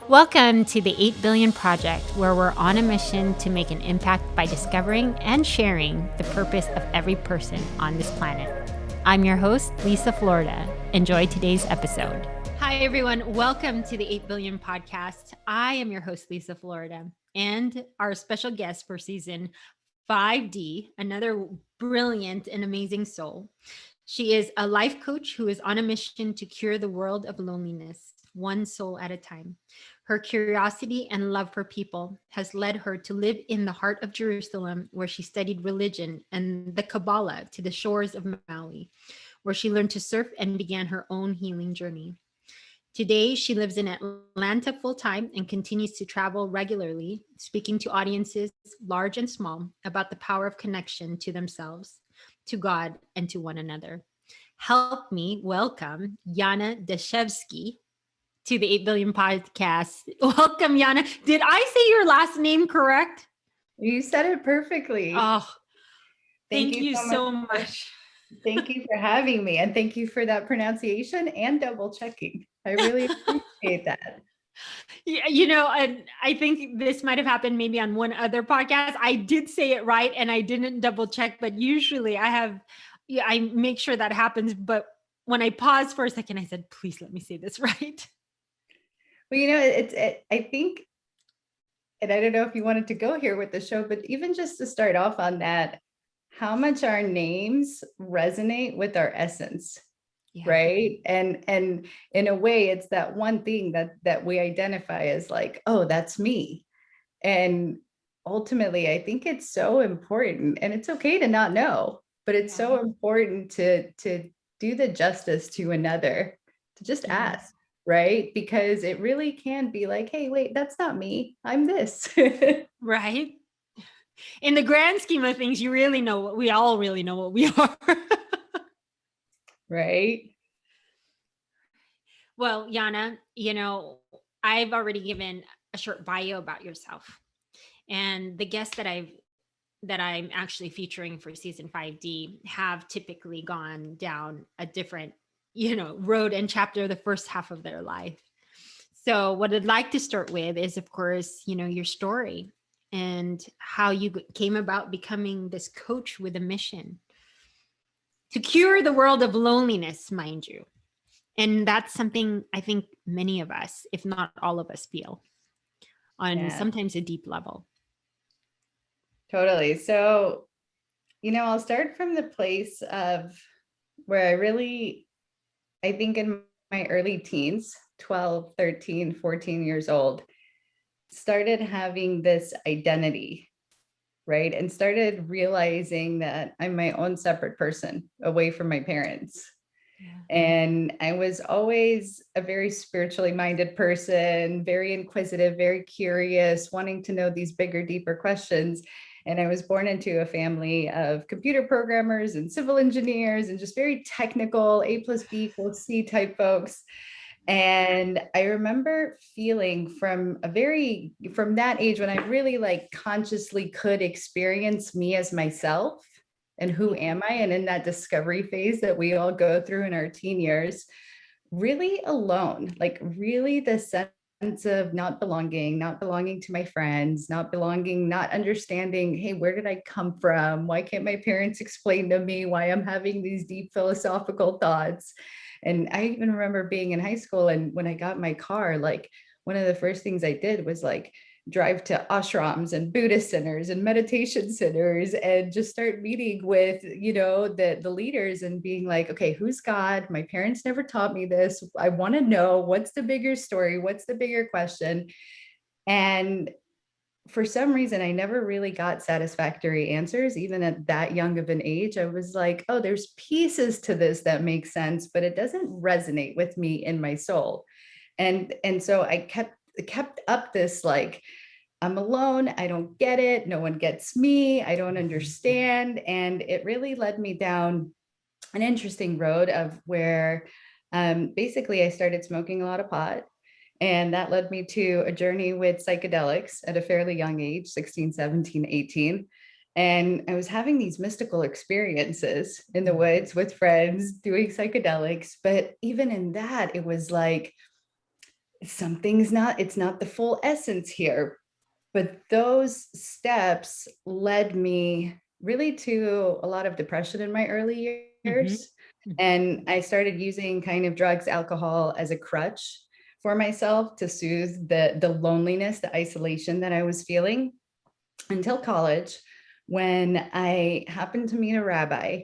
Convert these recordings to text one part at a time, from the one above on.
Welcome to the 8 Billion Project, where we're on a mission to make an impact by discovering and sharing the purpose of every person on this planet. I'm your host, Liza Florida. Enjoy today's episode. Hi, everyone. Welcome to the 8 Billion Podcast. I am your host, Liza Florida, and our special guest for season 5D, another brilliant and amazing soul. She is a life coach who is on a mission to cure the world of loneliness, one soul at a time. Her curiosity and love for people has led her to live in the heart of Jerusalem, where she studied religion and the Kabbalah, to the shores of Maui, where she learned to surf and began her own healing journey. Today, she lives in Atlanta full time and continues to travel regularly, speaking to audiences, large and small, about the power of connection to themselves, to God, and to one another. Help me welcome Yana Dashevsky to the 8 Billion Podcast. Welcome, Yana. Did I say your last name correct? You said it perfectly. Oh, Thank thank you you so much. so much. Thank you for having me. And thank you for that pronunciation and double checking. I really appreciate that. Yeah, I think this might have happened maybe on one other podcast. I did say it right and I didn't double check, but usually I make sure that happens. But when I paused for a second, I said, please let me say this right. Well, I think, and I don't know if you wanted to go here with the show, but even just to start off on that, how much our names resonate with our essence. Yeah. Right. And in a way, it's that one thing that we identify as like, oh, that's me. And ultimately, I think it's so important, and it's okay to not know, but it's so important to do the justice to another, to just ask, right? Because it really can be like, hey, wait, that's not me. I'm this. Right. In the grand scheme of things, we all really know what we are. Right. Well, Yana, I've already given a short bio about yourself. And the guests that I'm actually featuring for season 5D have typically gone down a different, road and chapter the first half of their life. So what I'd like to start with is, of course, your story and how you came about becoming this coach with a mission to cure the world of loneliness, mind you. And that's something I think many of us, if not all of us, feel on sometimes a deep level. Totally. So, I'll start from the place of where I think in my early teens, 12, 13, 14 years old, started having this identity, right? And started realizing that I'm my own separate person away from my parents. And I was always a very spiritually minded person, very inquisitive, very curious, wanting to know these bigger, deeper questions. And I was born into a family of computer programmers and civil engineers and just very technical, A plus B equals C type folks. And I remember feeling from that age when I really like consciously could experience me as myself and who am I? And in that discovery phase that we all go through in our teen years, really alone, like really the sense of not belonging to my friends, not belonging, not understanding, hey, where did I come from? Why can't my parents explain to me why I'm having these deep philosophical thoughts? And I even remember being in high school, and when I got my car, like one of the first things I did was like drive to ashrams and Buddhist centers and meditation centers and just start meeting with, the leaders and being like, okay, who's God? My parents never taught me this. I want to know what's the bigger story? What's the bigger question? And for some reason, I never really got satisfactory answers, even at that young of an age. I was like, oh, there's pieces to this that make sense, but it doesn't resonate with me in my soul. And so I kept up this like, I'm alone, I don't get it, no one gets me, I don't understand. And it really led me down an interesting road of where basically I started smoking a lot of pot. And that led me to a journey with psychedelics at a fairly young age, 16, 17, 18. And I was having these mystical experiences in the woods with friends doing psychedelics. But even in that, it was like, it's not the full essence here. But those steps led me really to a lot of depression in my early years. And I started using kind of drugs, alcohol as a crutch for myself to soothe the loneliness, the isolation that I was feeling until college, when I happened to meet a rabbi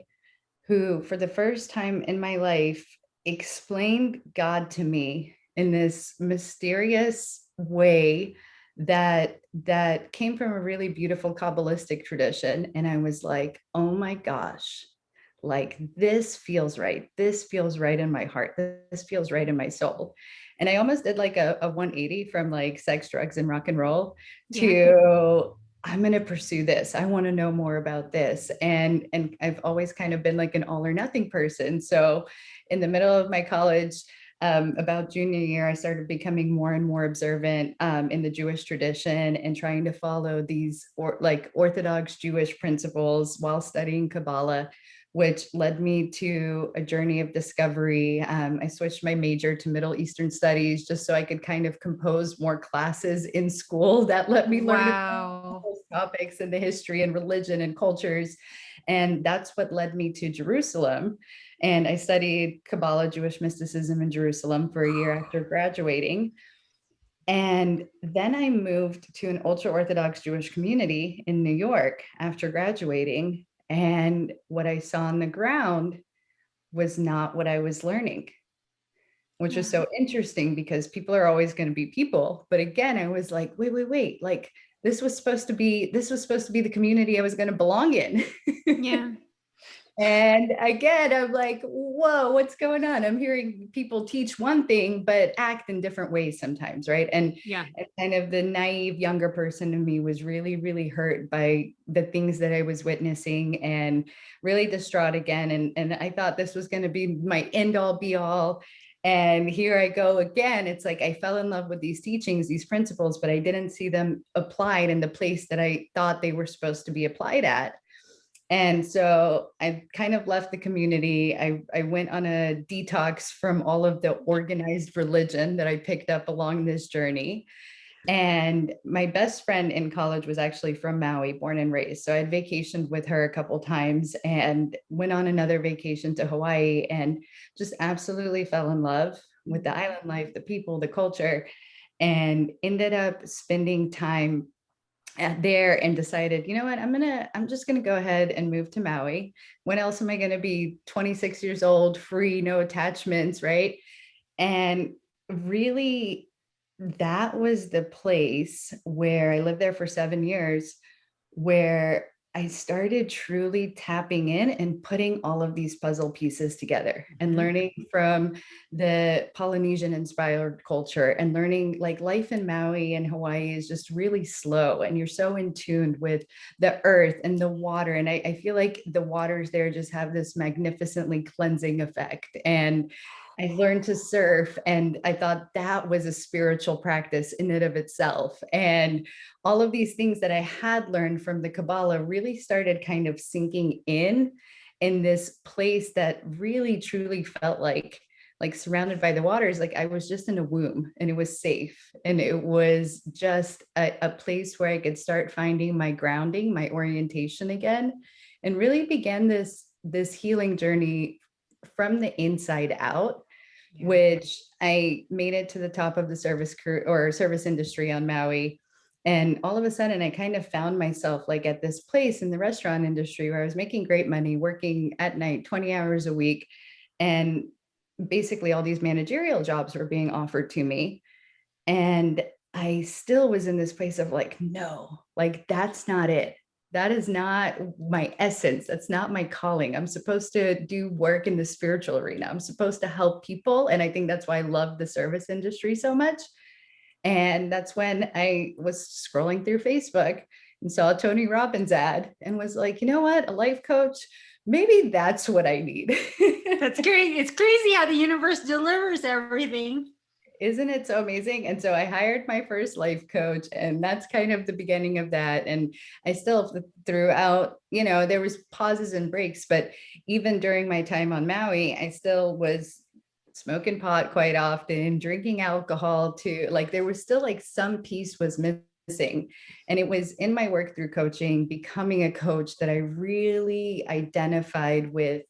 who, for the first time in my life, explained God to me in this mysterious way that came from a really beautiful Kabbalistic tradition. And I was like, oh my gosh, like this feels right. This feels right in my heart. This feels right in my soul. And I almost did like a 180 from like sex, drugs, and rock and roll to I'm going to pursue this. I want to know more about this. And I've always kind of been like an all or nothing person. So in the middle of my college, about junior year, I started becoming more and more observant in the Jewish tradition and trying to follow these like Orthodox Jewish principles while studying Kabbalah, which led me to a journey of discovery. I switched my major to Middle Eastern Studies just so I could kind of compose more classes in school that let me learn about those topics and the history and religion and cultures. And that's what led me to Jerusalem. And I studied Kabbalah, Jewish mysticism in Jerusalem for a year after graduating. And then I moved to an ultra Orthodox Jewish community in New York after graduating. And what I saw on the ground was not what I was learning, which was so interesting because people are always going to be people. But again, I was like, wait, like this was supposed to be the community I was going to belong in. Yeah. And again, I'm like, whoa, what's going on? I'm hearing people teach one thing, but act in different ways sometimes, right? And kind of the naive younger person in me was really, really hurt by the things that I was witnessing and really distraught again. And I thought this was going to be my end all be all. And here I go again. It's like I fell in love with these teachings, these principles, but I didn't see them applied in the place that I thought they were supposed to be applied at. And so I kind of left the community. I went on a detox from all of the organized religion that I picked up along this journey. And my best friend in college was actually from Maui, born and raised. So I had vacationed with her a couple times and went on another vacation to Hawaii and just absolutely fell in love with the island life, the people, the culture, and ended up spending time there and decided, you know what, I'm just gonna go ahead and move to Maui. When else am I gonna be 26 years old, free, no attachments, right? And really, that was the place where I lived there for 7 years, where I started truly tapping in and putting all of these puzzle pieces together and learning from the Polynesian inspired culture and learning like life in Maui and Hawaii is just really slow. And you're so in tune with the earth and the water. And I feel like the waters there just have this magnificently cleansing effect. And I learned to surf, and I thought that was a spiritual practice in and of itself. And all of these things that I had learned from the Kabbalah really started kind of sinking in this place that really truly felt like surrounded by the waters, like I was just in a womb and it was safe. And it was just a place where I could start finding my grounding, my orientation again, and really began this healing journey from the inside out, which I made it to the top of the service crew or service industry on Maui. And all of a sudden, I kind of found myself like at this place in the restaurant industry where I was making great money, working at night, 20 hours a week. And basically, all these managerial jobs were being offered to me. And I still was in this place of like, no, like that's not it. That is not my essence. That's not my calling. I'm supposed to do work in the spiritual arena. I'm supposed to help people. And I think that's why I love the service industry so much. And that's when I was scrolling through Facebook and saw a Tony Robbins ad and was like, you know what, a life coach, maybe that's what I need. That's great. It's crazy how the universe delivers everything. Isn't it so amazing? And so I hired my first life coach, and that's kind of the beginning of that. And I still throughout, there was pauses and breaks, but even during my time on Maui, I still was smoking pot quite often, drinking alcohol too. Like there was still like some piece was missing. And it was in my work through coaching, becoming a coach, that I really identified with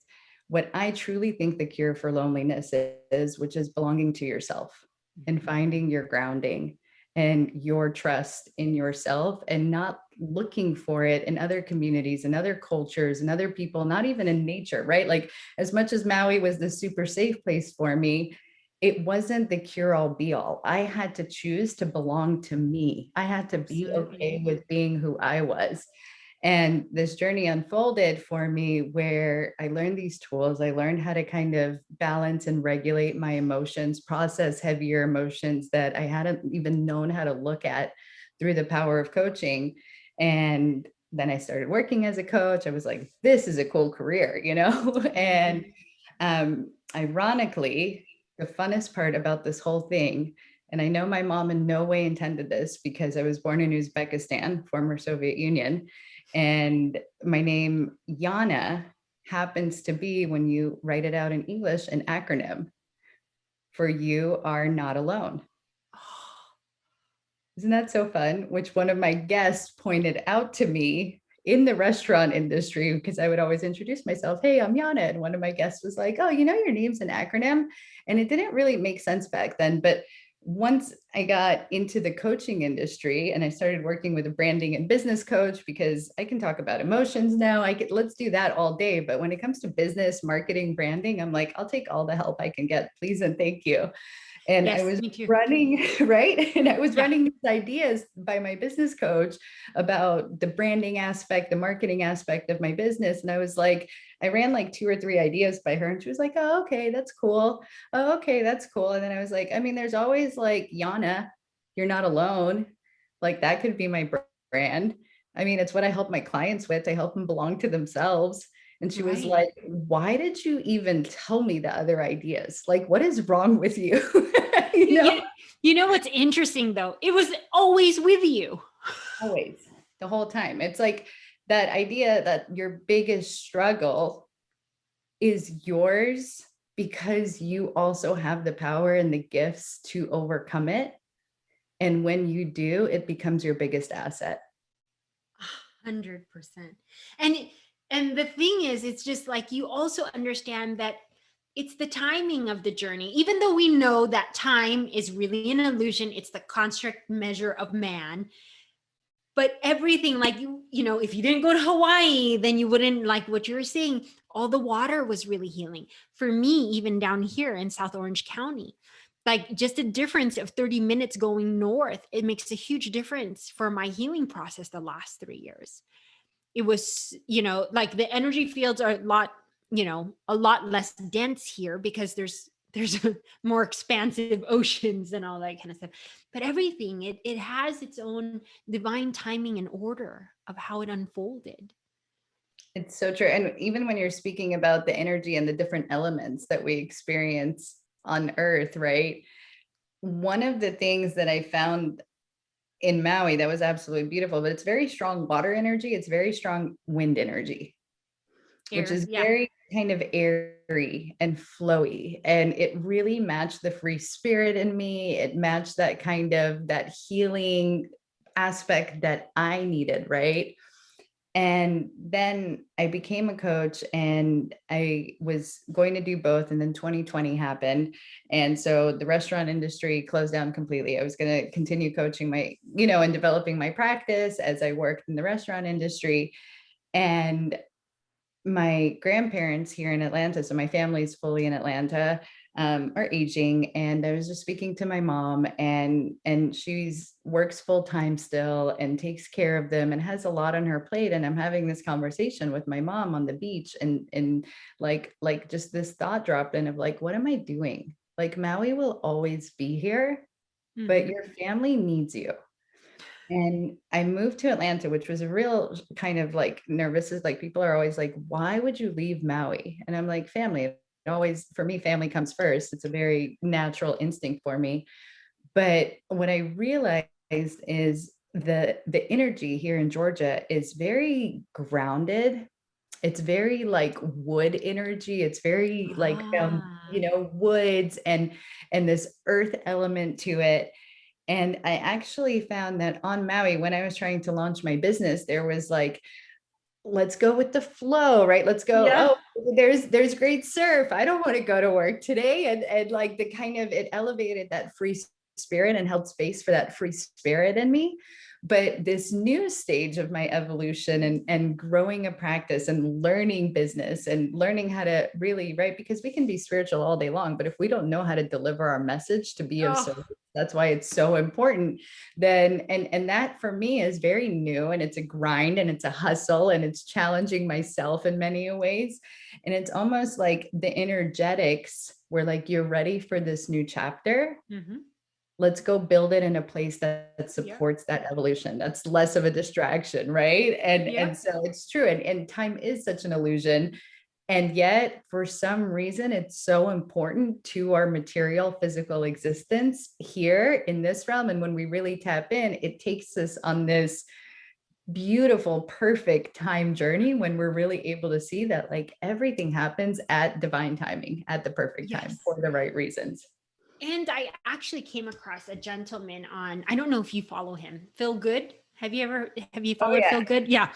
what I truly think the cure for loneliness is, which is belonging to yourself and finding your grounding and your trust in yourself, and not looking for it in other communities and other cultures and other people, not even in nature, right? Like as much as Maui was the super safe place for me, it wasn't the cure all be all. I had to choose to belong to me. I had to be okay with being who I was. And this journey unfolded for me where I learned these tools. I learned how to kind of balance and regulate my emotions, process heavier emotions that I hadn't even known how to look at through the power of coaching. And then I started working as a coach. I was like, this is a cool career, you know? And ironically, the funnest part about this whole thing, and I know my mom in no way intended this because I was born in Uzbekistan, former Soviet Union, and my name, Yana, happens to be, when you write it out in English, an acronym for "You Are Not Alone." Isn't that so fun? Which one of my guests pointed out to me in the restaurant industry, because I would always introduce myself, hey, I'm Yana. And one of my guests was like, oh, you know, your name's an acronym. And it didn't really make sense back then. But once I got into the coaching industry and I started working with a branding and business coach, because I can talk about emotions now, let's do that all day. But when it comes to business, marketing, branding, I'm like, I'll take all the help I can get, please and thank you. And yes, I was me too. running, right? And I was running these ideas by my business coach about the branding aspect, the marketing aspect of my business. And I was like, I ran like 2 or 3 ideas by her, and she was like, oh, okay, that's cool. Oh, okay, that's cool. And then I was like, I mean, there's always like Yana, you're not alone. Like that could be my brand. I mean, it's what I help my clients with. I help them belong to themselves. And she was like, why did you even tell me the other ideas? Like, what is wrong with you? You know what's interesting though? It was always with you. Always, the whole time. It's like that idea that your biggest struggle is yours because you also have the power and the gifts to overcome it. And when you do, it becomes your biggest asset. 100%. And the thing is, it's just like you also understand that it's the timing of the journey. Even though we know that time is really an illusion, it's the construct measure of man. But everything, like you know, if you didn't go to Hawaii, then you wouldn't, like what you were saying, all the water was really healing. For me, even down here in South Orange County, like just a difference of 30 minutes going north, it makes a huge difference for my healing process the last 3 years. It was, you know, like the energy fields are a lot, you know, a lot less dense here because there's more expansive oceans and all that kind of stuff. But everything, it has its own divine timing and order of how it unfolded. It's so true. And even when you're speaking about the energy and the different elements that we experience on Earth, right? One of the things that I found in Maui that was absolutely beautiful, but it's very strong water energy. It's very strong wind energy, which is very kind of airy and flowy. And it really matched the free spirit in me. It matched that kind of that healing aspect that I needed, right? And then I became a coach and I was going to do both. And then 2020 happened. And so the restaurant industry closed down completely. I was going to continue coaching my, you know, and developing my practice as I worked in the restaurant industry. And my grandparents here in Atlanta, so my family's fully in Atlanta, are aging. And I was just speaking to my mom, and she's works full time still and takes care of them and has a lot on her plate. And I'm having this conversation with my mom on the beach, and like just this thought dropped in of like, what am I doing? Like Maui will always be here, but your family needs you. And I moved to Atlanta, which was a real kind of like nervous. Is like people are always like, why would you leave Maui? And I'm like, family. It always, for me, family comes first. It's a very natural instinct for me. But what I realized is the energy here in Georgia is very grounded. it's very like wood energy. It's very like, Ah, woods and this earth element to it. And I actually found that on Maui, when I was trying to launch my business, there was like, let's go with the flow, right? Let's go. yeah. Oh, there's great surf. I don't want to go to work today. And like the kind of, it elevated that free spirit and held space for that free spirit in me. But this new stage of my evolution and growing a practice and learning business and learning how to really, right? Because we can be spiritual all day long, but if we don't know how to deliver our message to be of Oh, service, that's why it's so important. Then and that for me is very new, and it's a grind and it's a hustle and it's challenging myself in many ways. And it's almost like the energetics where like you're ready for this new chapter. mhm. Let's go build it in a place that Yep. supports that evolution, that's less of a distraction, right? And Yep. so it's true, and time is such an illusion. And yet, for some reason, it's so important to our material physical existence here in this realm. And when we really tap in, it takes us on this beautiful, perfect time journey when we're really able to see that like everything happens at divine timing, at the perfect time Yes. for the right reasons. And I actually came across a gentleman on, I don't know if you follow him, Phil Good. Have you Oh, followed yeah. Phil Good? Yeah.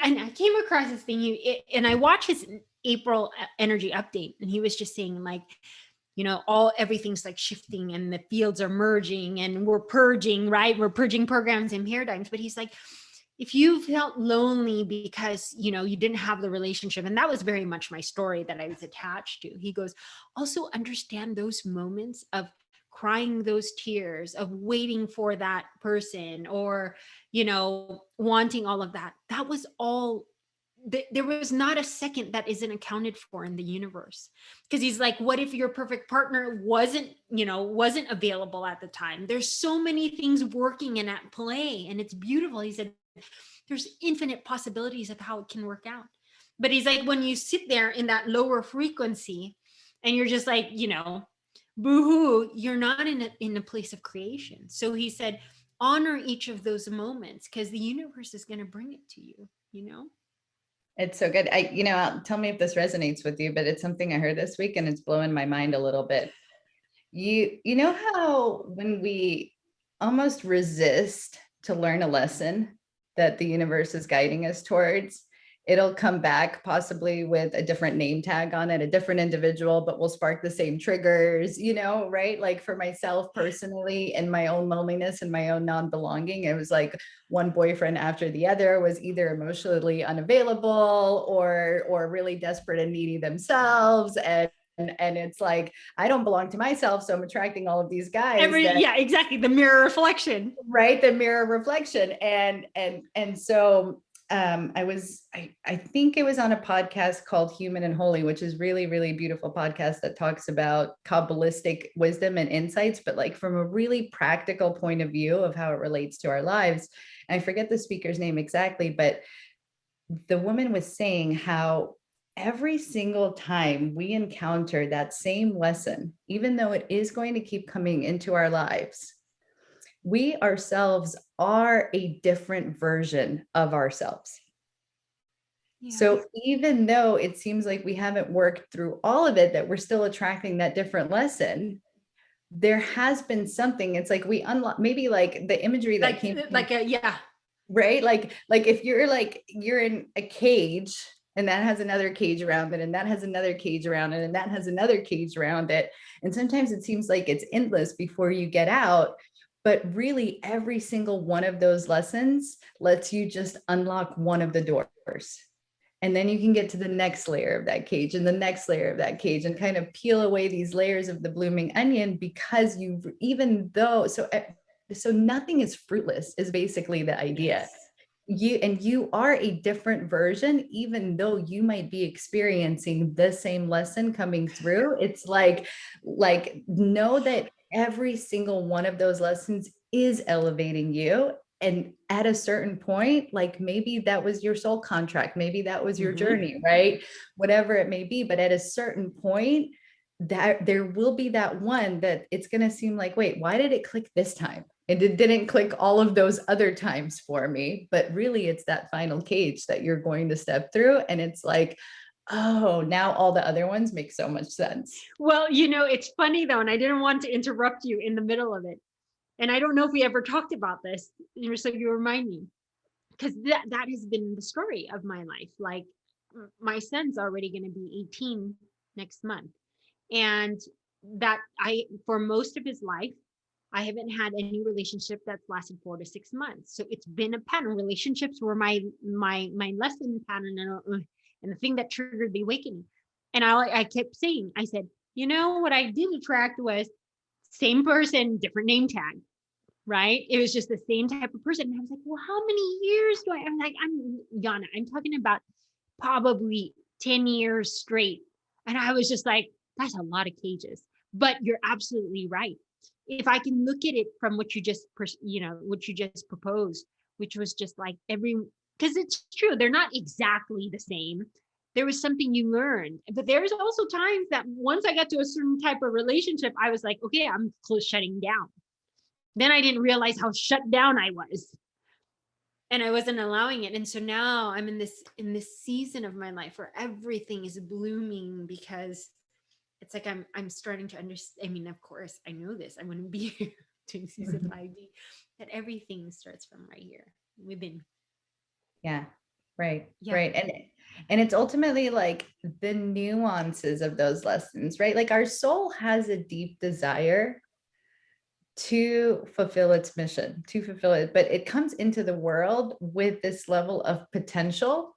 And I came across this thing, and I watched his April energy update, and he was just saying like, everything's like shifting and the fields are merging and we're purging, right? We're purging programs and paradigms. But he's like, if you felt lonely because you didn't have the relationship, and that was very much my story that I was attached to, he goes, also understand those moments of crying those tears, of waiting for that person, or wanting all of that. That was all. There was not a second that isn't accounted for in the universe. Because he's like, what if your perfect partner wasn't available at the time? There's so many things working and at play, and it's beautiful. He said there's infinite possibilities of how it can work out. But he's like, when you sit there in that lower frequency and you're just like, boo-hoo, you're not in a place of creation. So he said, honor each of those moments because the universe is going to bring it to you. It's so good. Tell me if this resonates with you, but it's something I heard this week and it's blowing my mind a little bit. You know how when we almost resist to learn a lesson that the universe is guiding us towards, it'll come back possibly with a different name tag on it, a different individual, but will spark the same triggers, right? Like for myself personally, in my own loneliness and my own non-belonging, it was like one boyfriend after the other was either emotionally unavailable or really desperate and needy themselves. And it's like, I don't belong to myself, so I'm attracting all of these guys that, Yeah, exactly, the mirror reflection. right, the mirror reflection. And so I think it was on a podcast called Human and Holy, which is really, really beautiful podcast that talks about Kabbalistic wisdom and insights, but like from a really practical point of view of how it relates to our lives. And I forget the speaker's name exactly, but the woman was saying how every single time we encounter that same lesson, even though it is going to keep coming into our lives, we ourselves are a different version of ourselves. Yeah. So even though it seems like we haven't worked through all of it, that we're still attracting that different lesson, there has been something. It's like we unlock, maybe like the imagery that like came, like a yeah. right? Like if you're in a cage and that has another cage around it, and that has another cage around it, and that has another cage around it. And sometimes it seems like it's endless before you get out. But really, every single one of those lessons lets you just unlock one of the doors. And then you can get to the next layer of that cage and the next layer of that cage and kind of peel away these layers of the blooming onion, because even though, so nothing is fruitless is basically the idea. Yes. You are a different version, even though you might be experiencing the same lesson coming through. It's like know that every single one of those lessons is elevating you. And at a certain point, like maybe that was your soul contract, maybe that was your journey, right? Whatever it may be. But at a certain point, that there will be that one that it's going to seem like, wait, why did it click this time? And it didn't click all of those other times for me, but really it's that final cage that you're going to step through. And it's like, oh, now all the other ones make so much sense. Well, it's funny though, and I didn't want to interrupt you in the middle of it. And I don't know if we ever talked about this, so you remind me, because that has been the story of my life. Like, my son's already going to be 18 next month. And that for most of his life, I haven't had any relationship that's lasted 4 to 6 months. So it's been a pattern. Relationships were my lesson pattern, and the thing that triggered the awakening. And I kept saying, I said, what I did attract was same person, different name tag, right? It was just the same type of person. And I was like, well, how many years do I'm like, Yana, I'm talking about probably 10 years straight. And I was just like, that's a lot of cages. But you're absolutely right. If I can look at it from what you just proposed, which was just like because it's true, they're not exactly the same. There was something you learned, but there's also times that once I got to a certain type of relationship, I was like, okay, I'm close shutting down. Then I didn't realize how shut down I was, and I wasn't allowing it. And so now I'm in this season of my life where everything is blooming, because it's like I'm starting to understand. I mean, of course, I know this. I wouldn't be here doing season 5D, that everything starts from right here within. Yeah. Right. Yeah. Right. And it's ultimately like the nuances of those lessons, right? Like our soul has a deep desire to fulfill its mission, to fulfill it, but it comes into the world with this level of potential.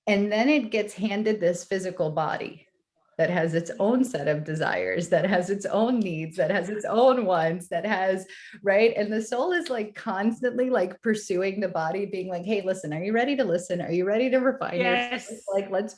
And then it gets handed this physical body that has its own set of desires, that has its own needs, that has its own wants, that has, right? And the soul is like constantly like pursuing the body, being like, hey, listen, are you ready to listen? Are you ready to refine yourself? Like, let's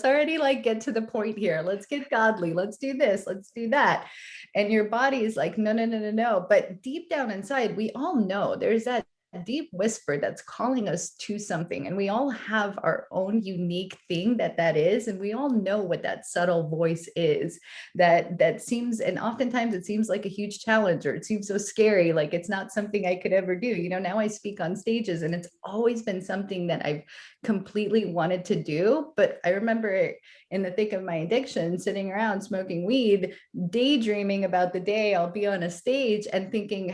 already like get to the point here. Let's get godly. Let's do this. Let's do that. And your body is like, no. But deep down inside, we all know there's that deep whisper that's calling us to something, and we all have our own unique thing that is, and we all know what that subtle voice is that seems, and oftentimes it seems like a huge challenge, or it seems so scary, like it's not something I could ever do. Now I speak on stages, and it's always been something that I've completely wanted to do. But I remember in the thick of my addiction, sitting around smoking weed, daydreaming about the day I'll be on a stage, and thinking,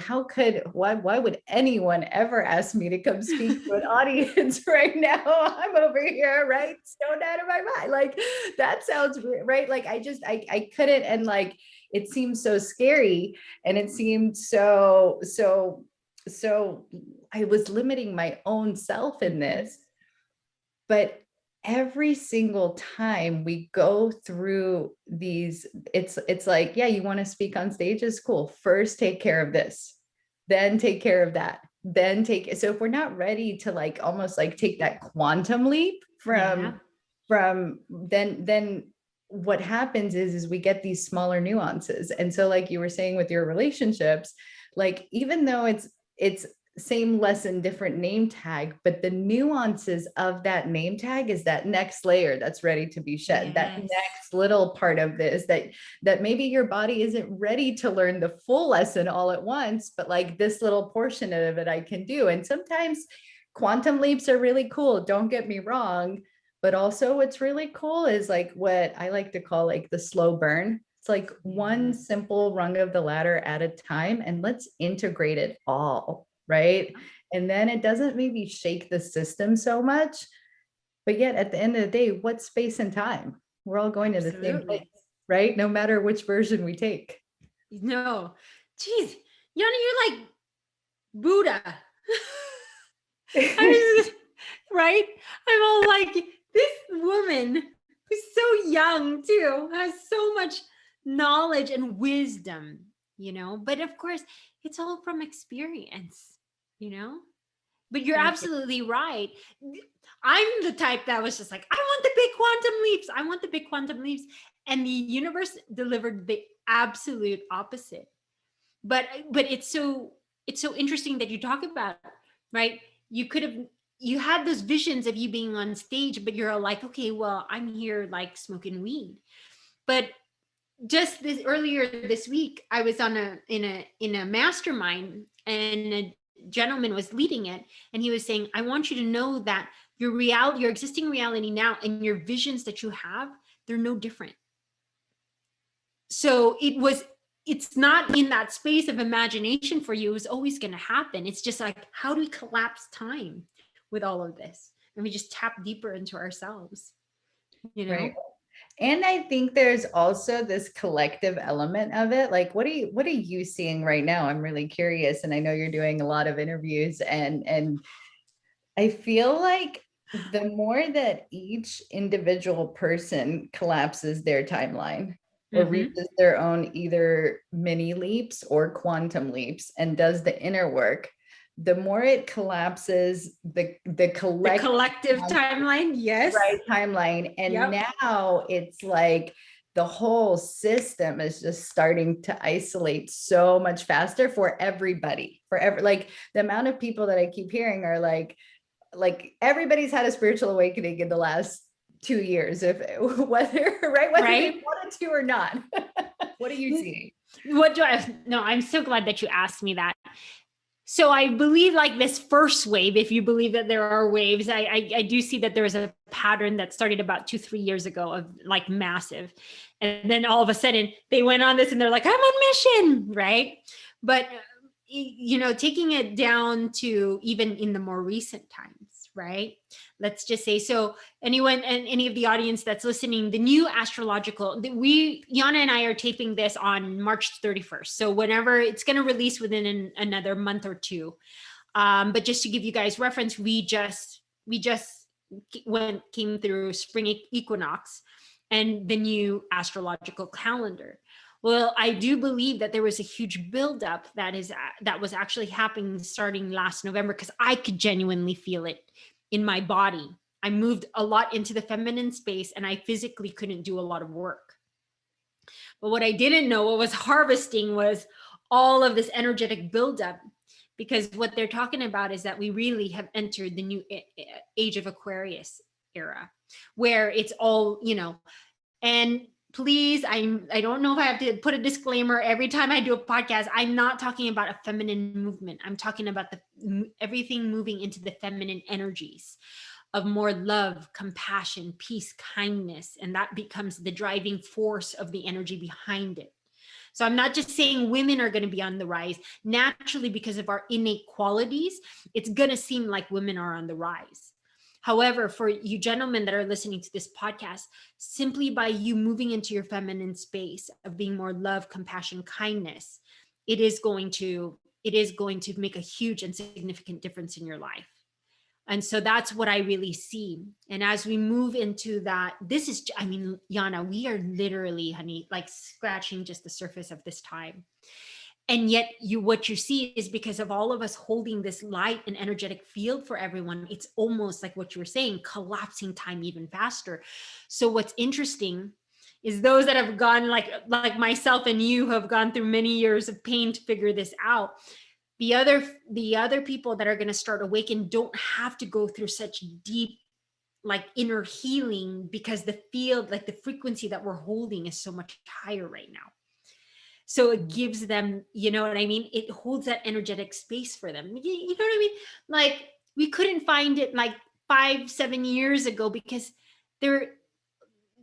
why would anyone ever ask me to come speak to an audience right now? I'm over here, right? Stoned out of my mind. Like, that sounds right. Like, I couldn't. And like, it seemed so scary, and it seemed so I was limiting my own self in this. But every single time we go through these, it's like, yeah, you want to speak on stages? Cool. First, take care of this, then take care of that, then so if we're not ready to like almost like take that quantum leap from then what happens is we get these smaller nuances. And so like you were saying with your relationships, like even though it's same lesson, different name tag, but the nuances of that name tag is that next layer that's ready to be shed. Yes. That next little part of this that maybe your body isn't ready to learn the full lesson all at once, but like this little portion of it I can do. And sometimes quantum leaps are really cool, don't get me wrong, but also what's really cool is like what I like to call like the slow burn. It's like one simple rung of the ladder at a time, and let's integrate it all. Right. And then it doesn't maybe shake the system so much, but yet at the end of the day, what's space and time? We're all going to the same place, right? No matter which version we take. No, geez, Yana, you're like Buddha. Right? I'm all like, this woman who's so young too, has so much knowledge and wisdom, but of course it's all from experience. But you're absolutely right. I'm the type that was just like, I want the big quantum leaps. I want the big quantum leaps. And the universe delivered the absolute opposite. But it's so interesting that you talk about, right? You had those visions of you being on stage, but you're like, okay, well, I'm here like smoking weed. But just this earlier this week, I was in a mastermind, and a gentleman was leading it, and he was saying, I want you to know that your existing reality now and your visions that you have, they're no different. So it's not in that space of imagination for you. It was always going to happen. It's just like, how do we collapse time with all of this? And we just tap deeper into ourselves, you know? Right. And I think there's also this collective element of it. Like, what are you seeing right now? I'm really curious. And I know you're doing a lot of interviews, and I feel like the more that each individual person collapses their timeline or reaches their own either mini leaps or quantum leaps and does the inner work, the more it collapses the collective timeline. Yes. Right, timeline. And now it's like the whole system is just starting to isolate so much faster for everybody. Like the amount of people that I keep hearing are like everybody's had a spiritual awakening in the last 2 years, if whether they wanted to or not. What are you seeing? No, I'm so glad that you asked me that. So I believe, like, this first wave, if you believe that there are waves, I do see that there was a pattern that started about 2-3 years ago of like massive. And then all of a sudden they went on this and they're like, I'm on mission, right? But, taking it down to even in the more recent times, right? Let's just say, so anyone and any of the audience that's listening, the new astrological, Yana and I are taping this on March 31st. So whenever it's going to release within another month or two. But just to give you guys reference, we just came through spring equinox and the new astrological calendar. Well, I do believe that there was a huge buildup that was actually happening starting last November, because I could genuinely feel it in my body. I moved a lot into the feminine space and I physically couldn't do a lot of work. But what I didn't know, what was harvesting, was all of this energetic buildup, because what they're talking about is that we really have entered the new age of Aquarius era, where it's all, and please, I don't know if I have to put a disclaimer every time I do a podcast. I'm not talking about a feminine movement. I'm talking about everything moving into the feminine energies of more love, compassion, peace, kindness, and that becomes the driving force of the energy behind it. So I'm not just saying women are going to be on the rise. Naturally, because of our innate qualities, it's going to seem like women are on the rise. However, for you gentlemen that are listening to this podcast, simply by you moving into your feminine space of being more love, compassion, kindness, it is going to make a huge and significant difference in your life. And so that's what I really see. And as we move into that, Yana, we are literally, honey, like scratching just the surface of this time. And yet what you see is, because of all of us holding this light and energetic field for everyone, it's almost like what you were saying, collapsing time even faster. So what's interesting is those that have gone like myself and you, who have gone through many years of pain to figure this out, the other people that are going to start awaken don't have to go through such deep, like, inner healing, because the field, like the frequency that we're holding, is so much higher right now. So it gives them, you know what I mean? It holds that energetic space for them. You know what I mean? Like, we couldn't find it like 5-7 years ago, because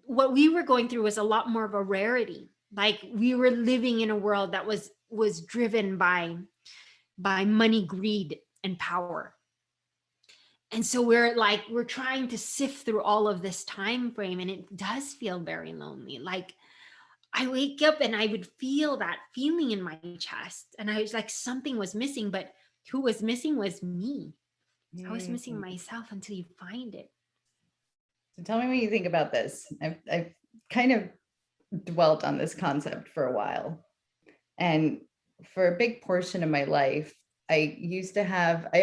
what we were going through was a lot more of a rarity. Like, we were living in a world that was driven by money, greed, and power. And so we're trying to sift through all of this time frame, and it does feel very lonely. Like, I wake up and I would feel that feeling in my chest, and I was like, something was missing, but who was missing was me. I was missing myself until you find it. So tell me what you think about this. I've kind of dwelt on this concept for a while. And for a big portion of my life, I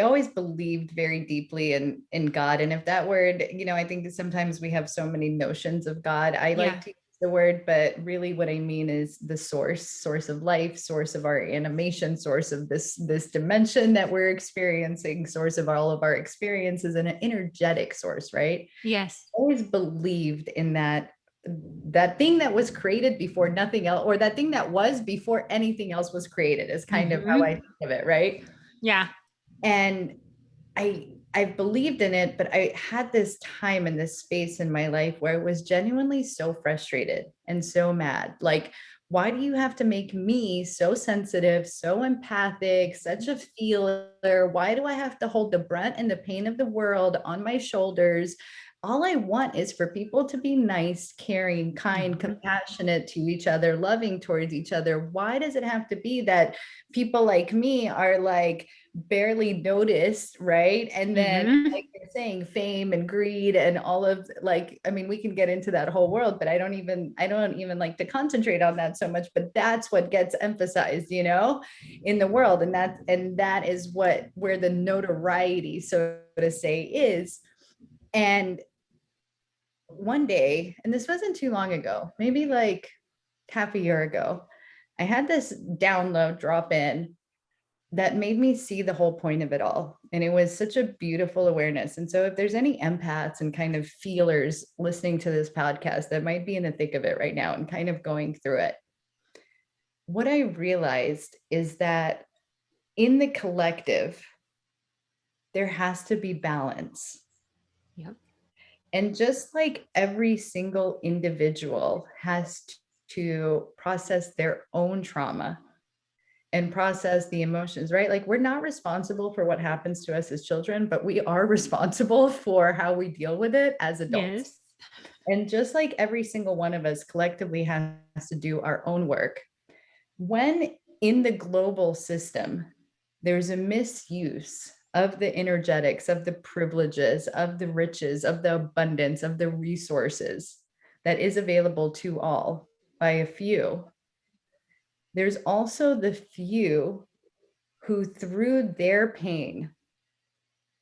always believed very deeply in God. And if that word, I think sometimes we have so many notions of God. I like to use the word, but really what I mean is the source of life, source of our animation, source of this dimension that we're experiencing, source of all of our experiences, and an energetic source, right? Yes. I always believed in that that thing that was created before nothing else, or that thing that was before anything else was created, is kind of how I think of it, right? Yeah. And I believed in it, but I had this time and this space in my life where I was genuinely so frustrated and so mad. Like, why do you have to make me so sensitive, so empathic, such a feeler? Why do I have to hold the brunt and the pain of the world on my shoulders? All I want is for people to be nice, caring, kind, compassionate to each other, loving towards each other. Why does it have to be that people like me are like barely noticed, right? And then, like you're saying, fame and greed and all of, like, I mean, we can get into that whole world, but I don't even like to concentrate on that so much, but that's what gets emphasized, you know, in the world. And that is where the notoriety, so to say, is. And one day, and this wasn't too long ago, maybe like half a year ago, I had this download drop in that made me see the whole point of it all. And it was such a beautiful awareness. And so if there's any empaths and kind of feelers listening to this podcast that might be in the thick of it right now and kind of going through it, what I realized is that in the collective, there has to be balance. Yep. And just like every single individual has to process their own trauma and process the emotions, right? Like, we're not responsible for what happens to us as children, but we are responsible for how we deal with it as adults. Yes. And just like every single one of us collectively has to do our own work, when in the global system, there's a misuse of the energetics, of the privileges, of the riches, of the abundance, of the resources that is available to all by a few, there's also the few who, through their pain,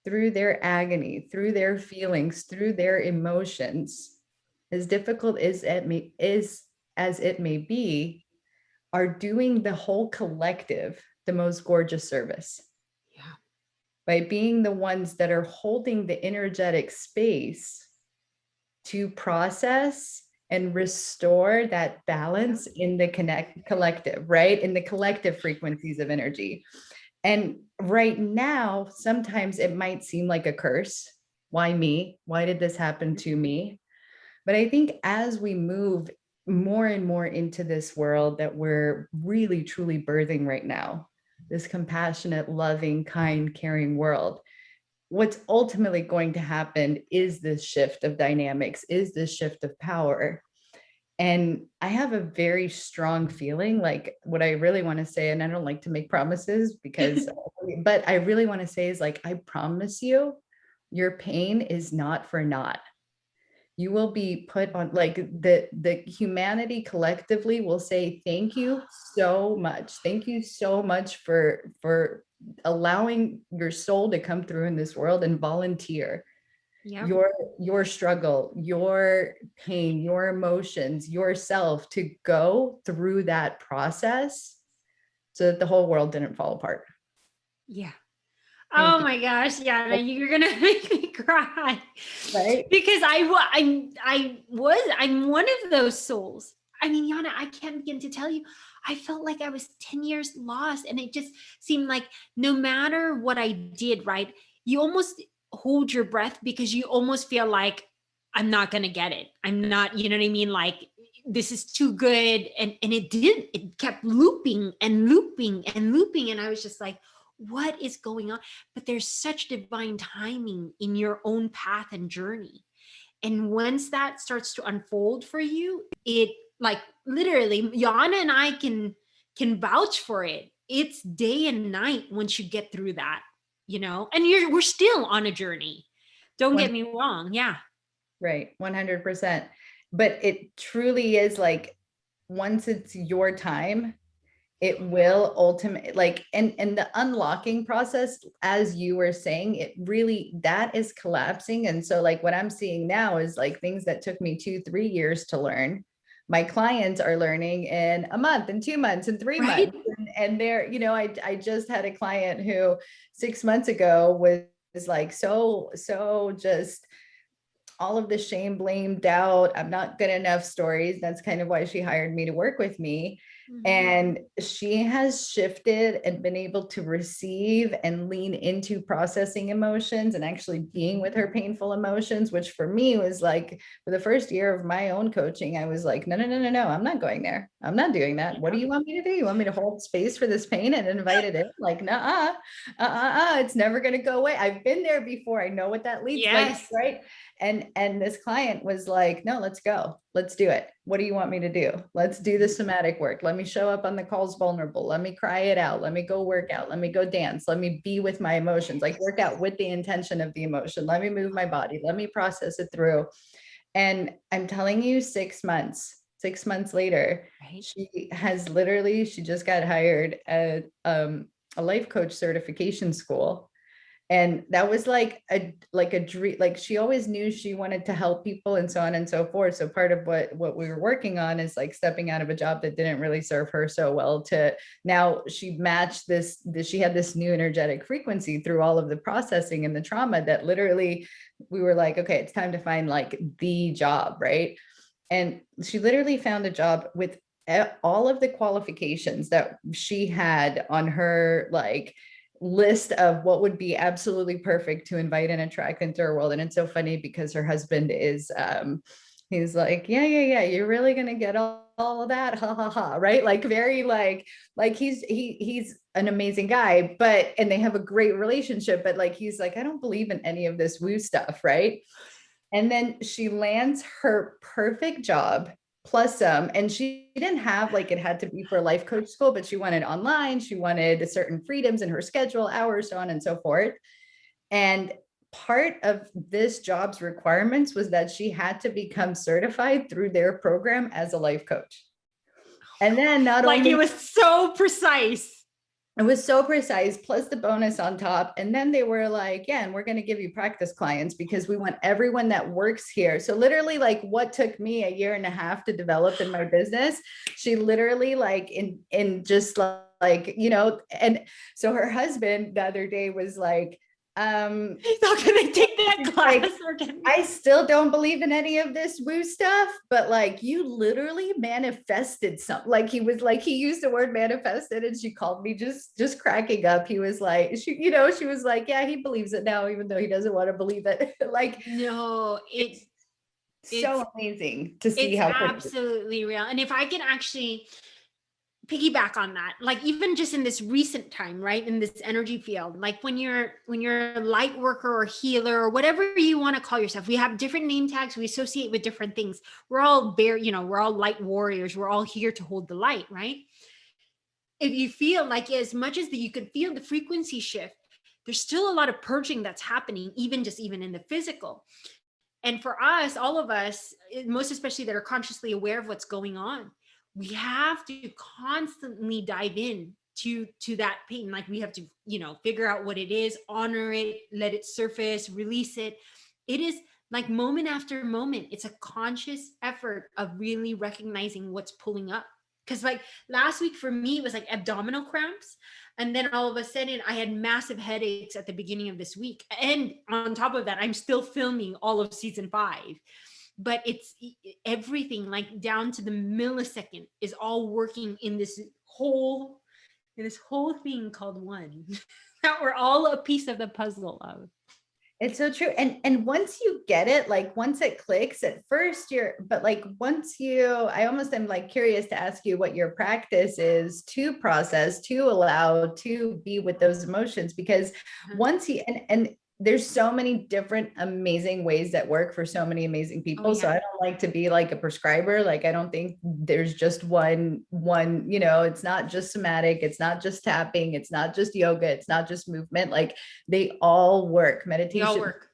through their agony, through their feelings, through their emotions, as difficult as it may be, are doing the whole collective the most gorgeous service. Yeah. By being the ones that are holding the energetic space to process and restore that balance in the collective, right? In the collective frequencies of energy. And right now, sometimes it might seem like a curse. Why me? Why did this happen to me? But I think as we move more and more into this world that we're really truly birthing right now, this compassionate, loving, kind, caring world, what's ultimately going to happen is this shift of dynamics, is this shift of power. And I have a very strong feeling, like, what I really want to say, and I don't like to make promises because, but I really want to say is, like, I promise you, your pain is not for naught. You will be put on, like, the humanity collectively will say, thank you so much. Thank you so much for allowing your soul to come through in this world and volunteer. Yep. Your struggle, your pain, your emotions, yourself, to go through that process so that the whole world didn't fall apart. Yeah. Thank Oh you. my gosh, Yana, you're gonna make me cry, Right? because I'm one of those souls. I mean, Yana, I can't begin to tell you. I felt like I was 10 years lost, and it just seemed like no matter what I did, right, you almost hold your breath because you almost feel like I'm not gonna get it. I'm not, you know what I mean? Like, this is too good. And it kept looping and looping and looping. And I was just like, what is going on? But there's such divine timing in your own path and journey. And once that starts to unfold for you, it, like, literally, Yana and I can vouch for it. It's day and night once you get through that, and we're still on a journey. Don't One, get me wrong. Yeah. right, 100%. But it truly is, like, once it's your time, it will ultimately, like, and the unlocking process, as you were saying, it really, that is collapsing. And so, like, what I'm seeing now is, like, things that took me 2-3 years to learn, my clients are learning in a month and 2 months and 3 months. Right. And they're, I just had a client who 6 months ago was like so just all of the shame, blame, doubt, I'm not good enough stories. That's kind of why she hired me to work with me. And she has shifted and been able to receive and lean into processing emotions and actually being with her painful emotions, which for me was like, for the first year of my own coaching, I was like, no, I'm not going there. I'm not doing that. What do you want me to do? You want me to hold space for this pain and invite it in? Like, nah, it's never going to go away. I've been there before. I know what that leads like, right? And this client was like, no, let's go. Let's do it. What do you want me to do? Let's do the somatic work. Let me show up on the calls vulnerable. Let me cry it out. Let me go work out. Let me go dance. Let me be with my emotions, like work out with the intention of the emotion. Let me move my body. Let me process it through. And I'm telling you, 6 months later, she has literally, she just got hired at a life coach certification school. And that was like a dream. Like she always knew she wanted to help people and so on and so forth. So part of what we were working on is like stepping out of a job that didn't really serve her so well to now she matched this, she had this new energetic frequency through all of the processing and the trauma that literally we were like, okay, it's time to find like the job, right? And she literally found a job with all of the qualifications that she had on her like list of what would be absolutely perfect to invite and attract into her world. And it's so funny because her husband is he's like, yeah, you're really gonna get all of that, ha ha ha, right? Like very like he's an amazing guy, but and they have a great relationship, but like he's like, I don't believe in any of this woo stuff, right? And then she lands her perfect job plus some, and she didn't have like it had to be for a life coach school, but she wanted online, she wanted certain freedoms in her schedule, hours, so on and so forth. And part of this job's requirements was that she had to become certified through their program as a life coach. And then not like only it was so precise. It was so precise, plus the bonus on top. And then they were like, yeah, and we're going to give you practice clients because we want everyone that works here. So literally like what took me a year and a half to develop in my business, she literally like in just like, you know, and so her husband the other day was like, he's not gonna take that class. Like, I still don't believe in any of this woo stuff, but like you literally manifested something. Like he was like, he used the word manifested, and she called me just cracking up. He was like, she was like, yeah, he believes it now, even though he doesn't want to believe it. Like, no, it's so amazing to see it's how absolutely real. And if I can actually piggyback on that, like even just in this recent time, right, in this energy field, like when you're a light worker or healer or whatever you want to call yourself, we have different name tags we associate with different things. We're all we're all light warriors, we're all here to hold the light, right? If you feel like as much as you could feel the frequency shift, there's still a lot of purging that's happening, even in the physical. And for us, all of us, most especially that are consciously aware of what's going on, we have to constantly dive in to that pain. Like we have to, figure out what it is, honor it, let it surface, release it. It is like moment after moment, it's a conscious effort of really recognizing what's pulling up. Because like last week for me, it was like abdominal cramps. And then all of a sudden I had massive headaches at the beginning of this week. And on top of that, I'm still filming all of season 5. But it's everything like down to the millisecond is all working in this whole thing called one that we're all a piece of the puzzle of. It's so true. And once you get it, like once it clicks at first but like once I almost am like curious to ask you what your practice is to process, to allow, to be with those emotions, because once and there's so many different amazing ways that work for so many amazing people. So I don't like to be like a prescriber. Like, I don't think there's just one, it's not just somatic. It's not just tapping. It's not just yoga. It's not just movement. Like they all work. Meditation, they all work.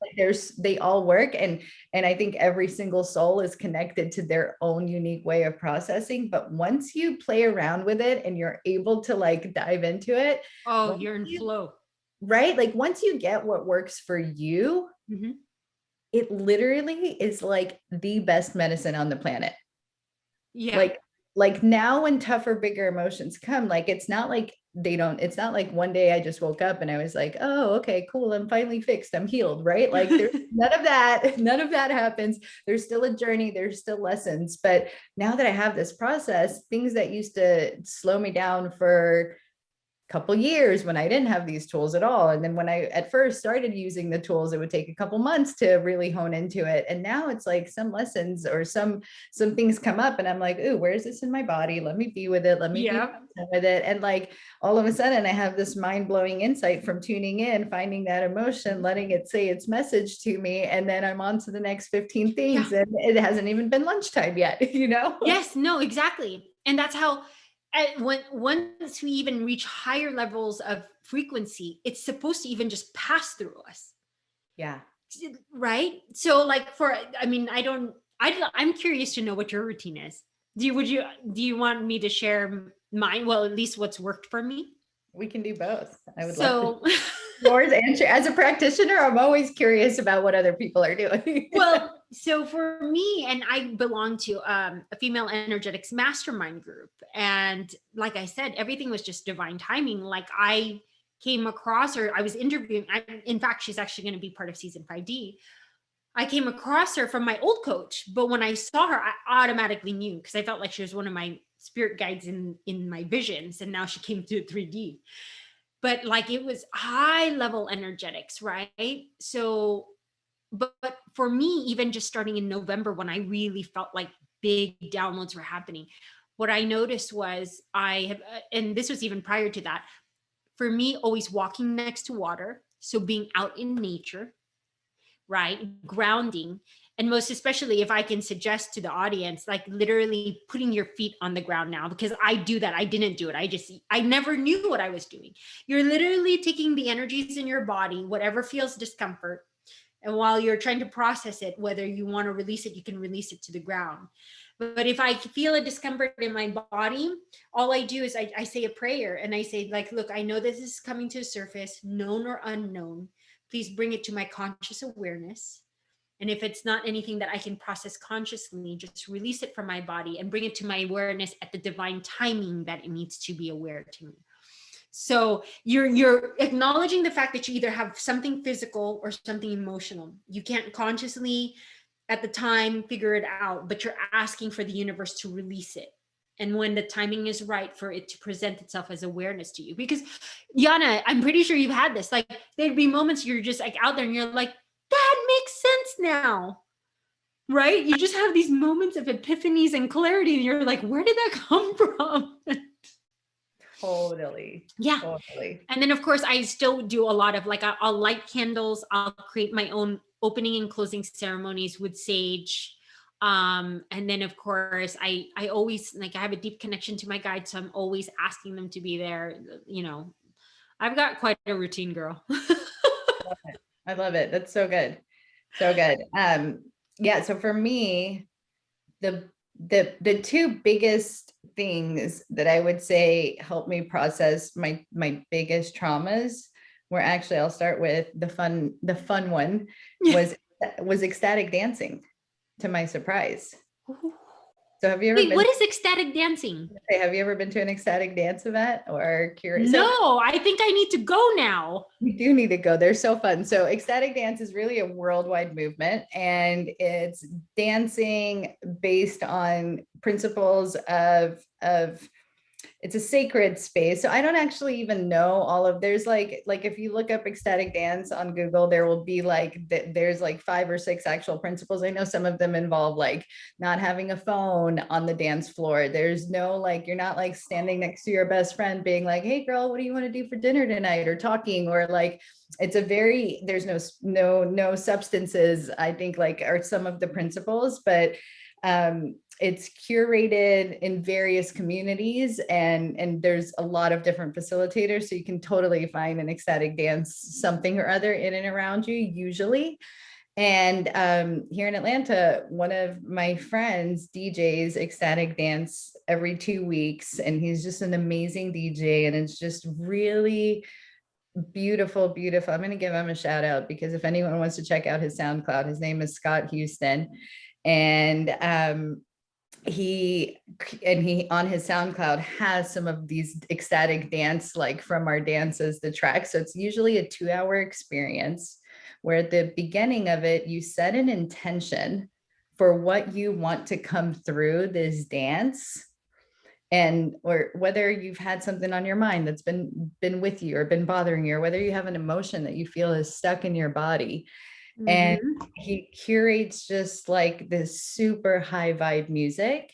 They all work. And I think every single soul is connected to their own unique way of processing. But once you play around with it and you're able to like dive into it, you're in flow. Right? Like once you get what works for you, it literally is like the best medicine on the planet. Yeah. Like like now when tougher, bigger emotions come, like it's not like it's not like one day I just woke up and I was like, oh, okay, cool, I'm finally fixed, I'm healed, right? Like there's none of that, none of that happens. There's still a journey, there's still lessons. But now that I have this process, things that used to slow me down for couple years when I didn't have these tools at all. And then when I at first started using the tools, it would take a couple months to really hone into it. And now it's like some lessons or some things come up and I'm like, ooh, where's this in my body? Let me be with it. Let me be with it. And like all of a sudden I have this mind-blowing insight from tuning in, finding that emotion, letting it say its message to me. And then I'm on to the next 15 things and it hasn't even been lunchtime yet, you know? Yes, no, exactly. And that's how once we even reach higher levels of frequency, it's supposed to even just pass through us. Yeah. Right. So like I'm curious to know what your routine is. Do you want me to share mine? Well, at least what's worked for me. We can do both. I would love to. Yours and as a practitioner, I'm always curious about what other people are doing. Well, so for me, and I belong to a female energetics mastermind group. And like I said, everything was just divine timing. Like I came across her, I was interviewing. In fact, she's actually going to be part of season 5D. I came across her from my old coach, but when I saw her, I automatically knew because I felt like she was one of my spirit guides in my visions. And now she came to 3D. But like it was high level energetics, right? So but for me, even just starting in November, when I really felt like big downloads were happening, what I noticed was and this was even prior to that, for me, always walking next to water. So being out in nature, right? Grounding. And most especially if I can suggest to the audience, like literally putting your feet on the ground now, because I do that. I didn't do it. I never knew what I was doing. You're literally taking the energies in your body, whatever feels discomfort. And while you're trying to process it, whether you want to release it, you can release it to the ground. But if I feel a discomfort in my body, all I do is I say a prayer and I say, like, look, I know this is coming to the surface, known or unknown. Please bring it to my conscious awareness. And if it's not anything that I can process consciously, just release it from my body and bring it to my awareness at the divine timing that it needs to be aware to me. So you're acknowledging the fact that you either have something physical or something emotional. You can't consciously at the time figure it out, but you're asking for the universe to release it. And when the timing is right for it to present itself as awareness to you. Because Yana, I'm pretty sure you've had this. Like there'd be moments you're just like out there and you're like, that makes sense now. Right? You just have these moments of epiphanies and clarity and you're like, where did that come from? Totally. Yeah. Totally. And then of course I still do a lot of like, I'll light candles. I'll create my own opening and closing ceremonies with sage. And then of course I always like, I have a deep connection to my guides. So I'm always asking them to be there. You know, I've got quite a routine, girl. I love it. That's so good. So good. Yeah. So for me, the two biggest things that I would say help me process my biggest traumas were actually, I'll start with the fun one was ecstatic dancing, to my surprise. So have you ever what is ecstatic dancing? Have you ever been to an ecstatic dance event or curious? No, I think I need to go now. You do need to go. They're so fun. So ecstatic dance is really a worldwide movement, and it's dancing based on principles of it's a sacred space. So I don't actually even know all of, there's like if you look up ecstatic dance on Google, there will be like, there's like 5 or 6 actual principles. I know some of them involve like not having a phone on the dance floor. There's no, like, you're not like standing next to your best friend being like, hey girl, what do you want to do for dinner tonight? Or talking, or like, it's a very, there's no substances, I think, like are some of the principles, but it's curated in various communities, and there's a lot of different facilitators. So you can totally find an ecstatic dance, something or other in and around you usually. And here in Atlanta, one of my friends DJs ecstatic dance every 2 weeks, and he's just an amazing DJ, and it's just really beautiful. I'm going to give him a shout out, because if anyone wants to check out his SoundCloud, his name is Scott Houston. And he on his SoundCloud has some of these ecstatic dance, like from our dances, the track. So it's usually a 2-hour experience where at the beginning of it, you set an intention for what you want to come through this dance, and or whether you've had something on your mind that's been with you or been bothering you, or whether you have an emotion that you feel is stuck in your body. And he curates just like this super high vibe music,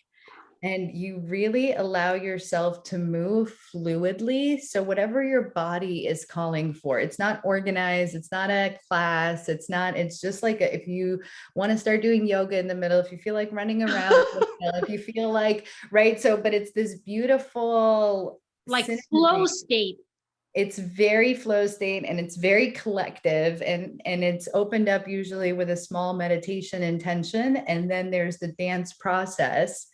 and you really allow yourself to move fluidly. So whatever your body is calling for, it's not organized, it's not a class, it's just like if you want to start doing yoga in the middle, if you feel like running around, if you feel like, right. So, but it's this beautiful, like flow state. It's very flow state, and it's very collective, and it's opened up usually with a small meditation intention, and then there's the dance process.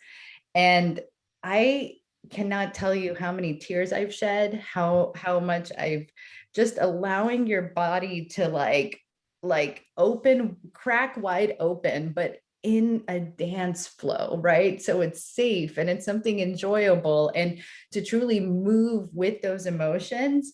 And I cannot tell you how many tears I've shed, how much I've just allowing your body to like open, crack wide open, but in a dance flow, right? So it's safe and it's something enjoyable, and to truly move with those emotions.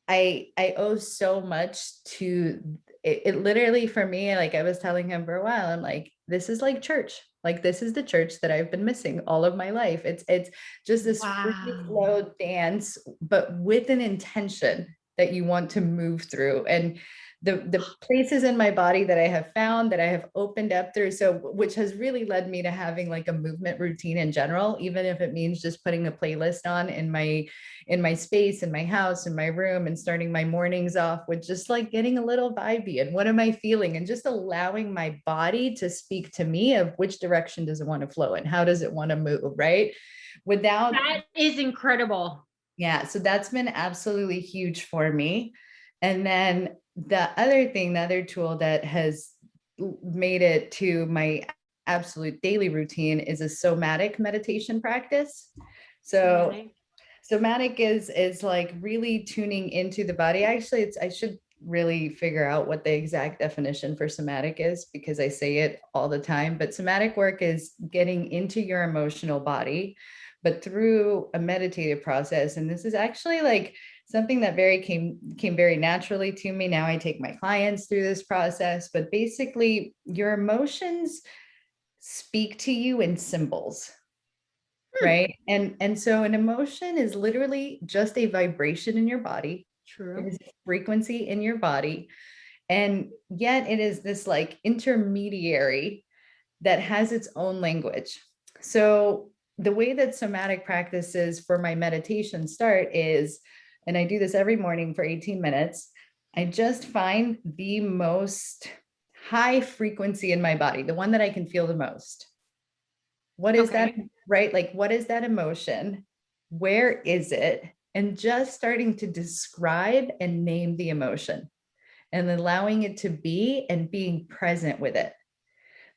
I owe so much to it literally, for me, like I was telling him for a while, I'm like, this is like church. Like this is the church that I've been missing all of my life. It's just this free flow dance, but with an intention that you want to move through. And the places in my body that I have found, that I have opened up through, so which has really led me to having like a movement routine in general, even if it means just putting a playlist on in my space, in my house, in my room, and starting my mornings off with just like getting a little vibey and what am I feeling, and just allowing my body to speak to me of which direction does it want to flow and how does it want to move, right? Without that is incredible. Yeah, so that's been absolutely huge for me. And then the other tool that has made it to my absolute daily routine is a somatic meditation practice. So somatic is like really tuning into the body. Actually, I should really figure out what the exact definition for somatic is, because I say it all the time, but somatic work is getting into your emotional body, but through a meditative process. And this is actually like something that came very naturally to me. Now I take my clients through this process, but basically your emotions speak to you in symbols. Right. And so an emotion is literally just a vibration in your body. True. It is a frequency in your body. And yet it is this like intermediary that has its own language. So the way that somatic practices for my meditation start is, and I do this every morning for 18 minutes, I just find the most high frequency in my body, the one that I can feel the most. What is that, right? Like, what is that emotion? Where is it? And just starting to describe and name the emotion and allowing it to be and being present with it.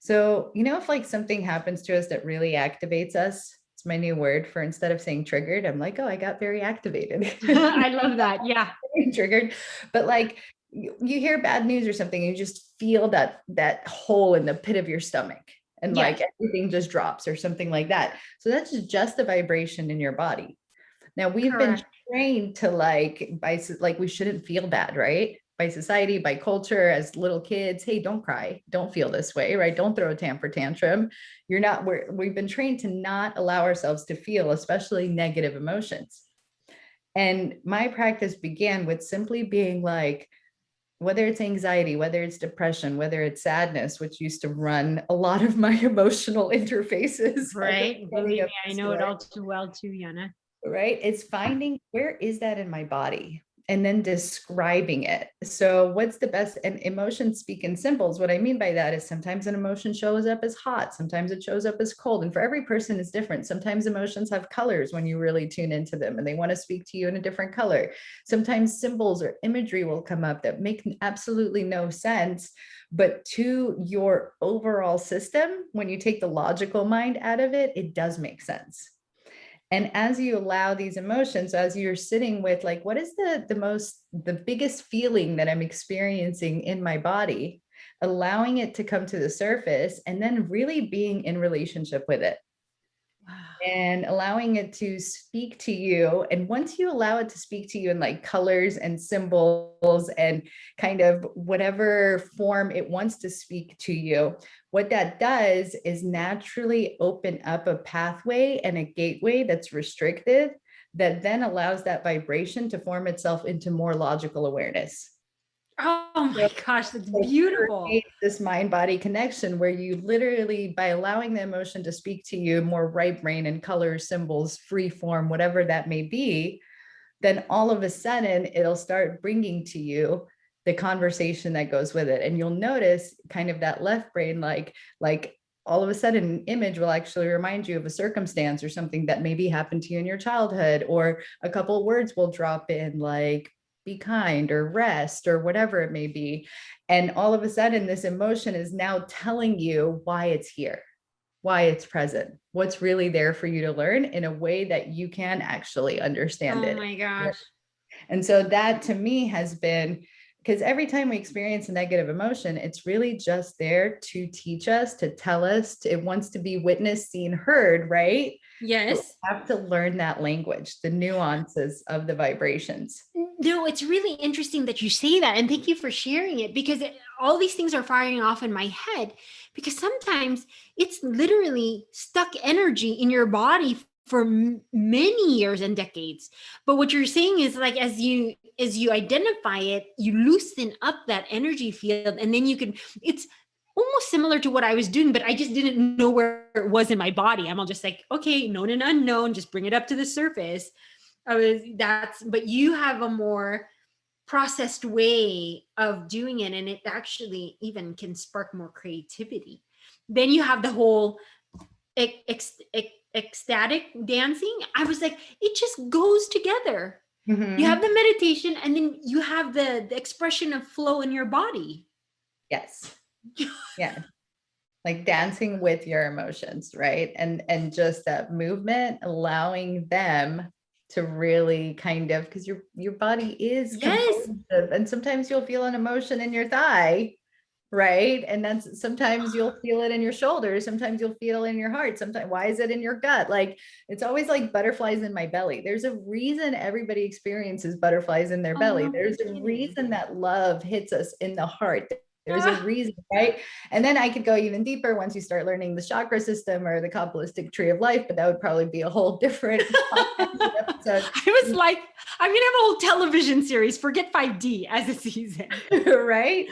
So, if like something happens to us that really activates us, it's my new word for, instead of saying triggered, I'm like, oh, I got very activated. I love that. Yeah. Triggered. But like you hear bad news or something, you just feel that hole in the pit of your stomach, and like everything just drops or something like that. So that's just a vibration in your body. Now we've been trained to like we shouldn't feel bad, right? By society, by culture, as little kids, hey, don't cry, don't feel this way, right? Don't throw a temper tantrum. We've been trained to not allow ourselves to feel, especially negative emotions. And my practice began with simply being like, whether it's anxiety, whether it's depression, whether it's sadness, which used to run a lot of my emotional interfaces. Right. Believe me, I know it all too well too, Yana. Right? It's finding where is that in my body and then describing it. So what's the best, and emotions speak in symbols. What I mean by that is sometimes an emotion shows up as hot, sometimes it shows up as cold. And for every person is different. Sometimes emotions have colors when you really tune into them and they want to speak to you in a different color. Sometimes symbols or imagery will come up that make absolutely no sense, but to your overall system, when you take the logical mind out of it, it does make sense. And as you allow these emotions, as you're sitting with like, what is the biggest feeling that I'm experiencing in my body? allowing it to come to the surface, and then really being in relationship with it. Wow. And allowing it to speak to you. And once you allow it to speak to you in like colors and symbols and kind of whatever form it wants to speak to you, what that does is naturally open up a pathway and a gateway that's restricted, that then allows that vibration to form itself into more logical awareness. Oh my gosh, that's So beautiful. create this mind-body connection where you literally, by allowing the emotion to speak to you more right brain and colors, symbols, free form, whatever that may be, then all of a sudden it'll start bringing to you the conversation that goes with it. And you'll notice kind of that left brain, like all of a sudden an image will actually remind you of a circumstance or something that maybe happened to you in your childhood, or a couple of words will drop in like be kind or rest or whatever it may be. And all of a sudden this emotion is now telling you why it's here, why it's present, what's really there for you to learn in a way that you can actually understand it. Oh my gosh. And so that to me has been, because every time we experience a negative emotion, it's really just there to teach us, to tell us, it wants to be witnessed, seen, heard, right? Yes. But we have to learn that language, the nuances of the vibrations. No, it's really interesting that you say that. And thank you for sharing it, because all these things are firing off in my head, because sometimes it's literally stuck energy in your body for many years and decades. But what you're saying is like, as you identify it, you loosen up that energy field, and then you can, it's almost similar to what I was doing, but I just didn't know where it was in my body. I'm all just like, okay, known and unknown, just bring it up to the surface. But you have a more processed way of doing it, and it actually even can spark more creativity. Then you have the whole ecstatic dancing. I was like, it just goes together. Mm-hmm. You have the meditation, and then you have the expression of flow in your body. Yes. Yeah. Like dancing with your emotions, right? And just that movement, allowing them to really kind of, because your body is composite, and sometimes you'll feel an emotion in your thigh, right? And that's, sometimes you'll feel it in your shoulders, sometimes you'll feel it in your heart, sometimes why is it in your gut? Like it's always like butterflies in my belly. There's a reason everybody experiences butterflies in their belly. There's a reason that love hits us in the heart. There's a reason, right? And then I could go even deeper once you start learning the chakra system or the Kabbalistic tree of life, but that would probably be a whole different episode. I was like, I'm gonna have a whole television series. Forget 5D as a season. Right.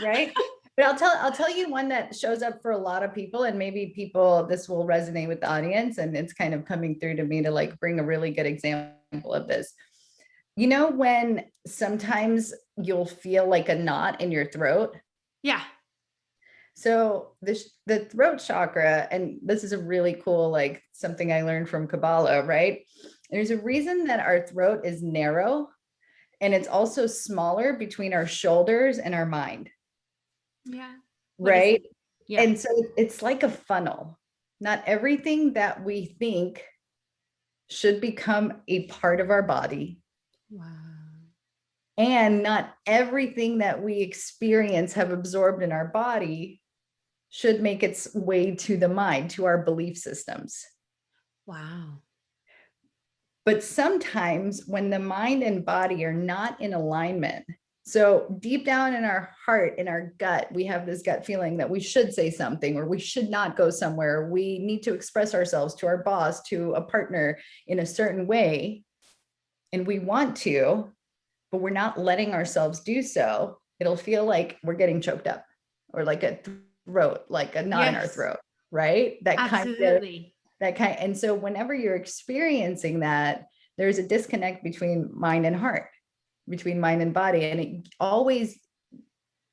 But I'll tell you one that shows up for a lot of people, and maybe this will resonate with the audience, and it's kind of coming through to me to like bring a really good example of this. You know, when sometimes you'll feel like a knot in your throat. Yeah. So the throat chakra, and this is a really cool, like something I learned from Kabbalah, right? There's a reason that our throat is narrow, and it's also smaller between our shoulders and our mind. Yeah. Right. Yeah. And so it's like a funnel. Not everything that we think should become a part of our body. Wow. And not everything that we experience, have absorbed in our body, should make its way to the mind, to our belief systems. Wow. But sometimes when the mind and body are not in alignment, so deep down in our heart, in our gut, we have this gut feeling that we should say something, or we should not go somewhere. We need to express ourselves to our boss, to a partner in a certain way. And we want to, but we're not letting ourselves do so. It'll feel like we're getting choked up, or like a throat, like a knot in our throat, right? Absolutely. And so whenever you're experiencing that, there's a disconnect between mind and heart, between mind and body. And it always,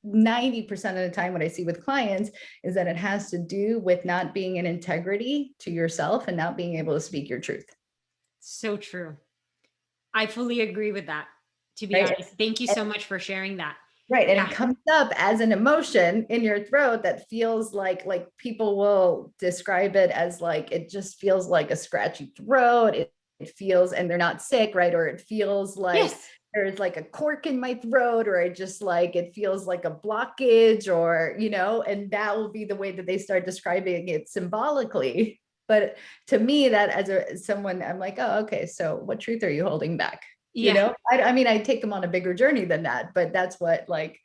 90% of the time, what I see with clients is that it has to do with not being in integrity to yourself and not being able to speak your truth. So true. I fully agree with that, to be honest. Thank you so much for sharing that. Right. And it comes up as an emotion in your throat that feels like people will describe it as like, it just feels like a scratchy throat. It feels, and they're not sick, right? Or it feels like there's like a cork in my throat, or I just like, it feels like a blockage, or, and that will be the way that they start describing it symbolically. But to me, that as someone, I'm like, oh, okay, so what truth are you holding back? Yeah. I mean, I take them on a bigger journey than that, but that's what, like,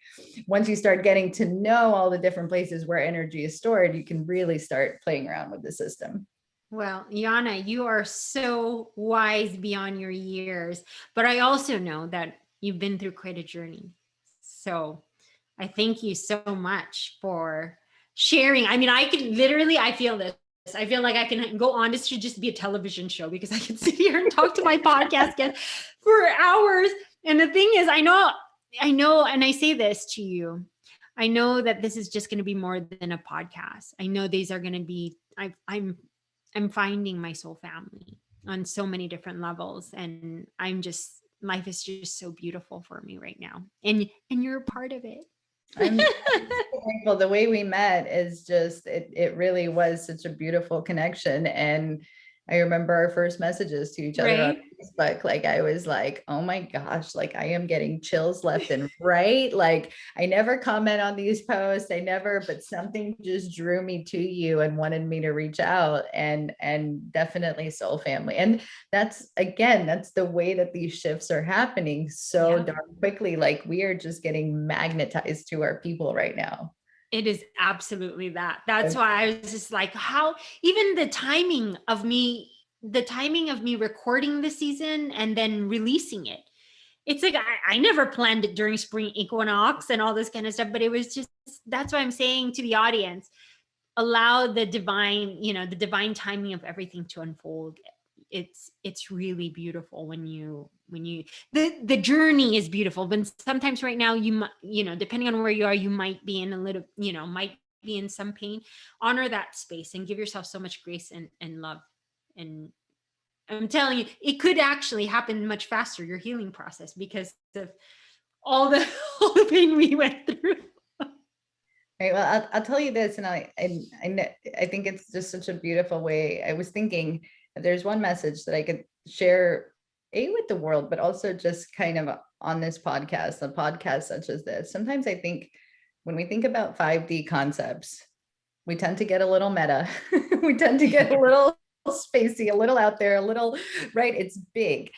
once you start getting to know all the different places where energy is stored, you can really start playing around with the system. Well, Yana, you are so wise beyond your years, but I also know that you've been through quite a journey. So I thank you so much for sharing. I mean, I feel this. I feel like I can go on. This should just be a television show because I can sit here and talk to my podcast guests for hours. And the thing is, I know, and I say this to you, I know that this is just going to be more than a podcast. I know these are going to be, I'm finding my soul family on so many different levels. And life is just so beautiful for me right now. And you're a part of it. I'm so grateful. The way we met is just, it really was such a beautiful connection. And I remember our first messages to each other on Facebook. Like, I was like, oh my gosh, like I am getting chills left and right. Like, I never comment on these posts. But something just drew me to you and wanted me to reach out, and definitely soul family. And that's the way that these shifts are happening so darn quickly. Like, we are just getting magnetized to our people right now. It is absolutely that. That's why I was just like, how even the timing of me recording the season and then releasing it. It's like, I never planned it during spring equinox and all this kind of stuff, but it was just, that's why I'm saying to the audience, allow the divine timing of everything to unfold. It's really beautiful when you the journey is beautiful, but sometimes right now depending on where you are, you might be in a little, might be in some pain. Honor that space and give yourself so much grace and love. And I'm telling you, it could actually happen much faster, your healing process, because of all the all the pain we went through. Right. Well, I'll tell you this, and I think it's just such a beautiful way. I was thinking, if there's one message that I could share with the world, but also just kind of on this podcast, a podcast such as this. Sometimes I think when we think about 5D concepts, we tend to get a little meta. We tend to get a little spacey, a little out there, a little, right? It's big.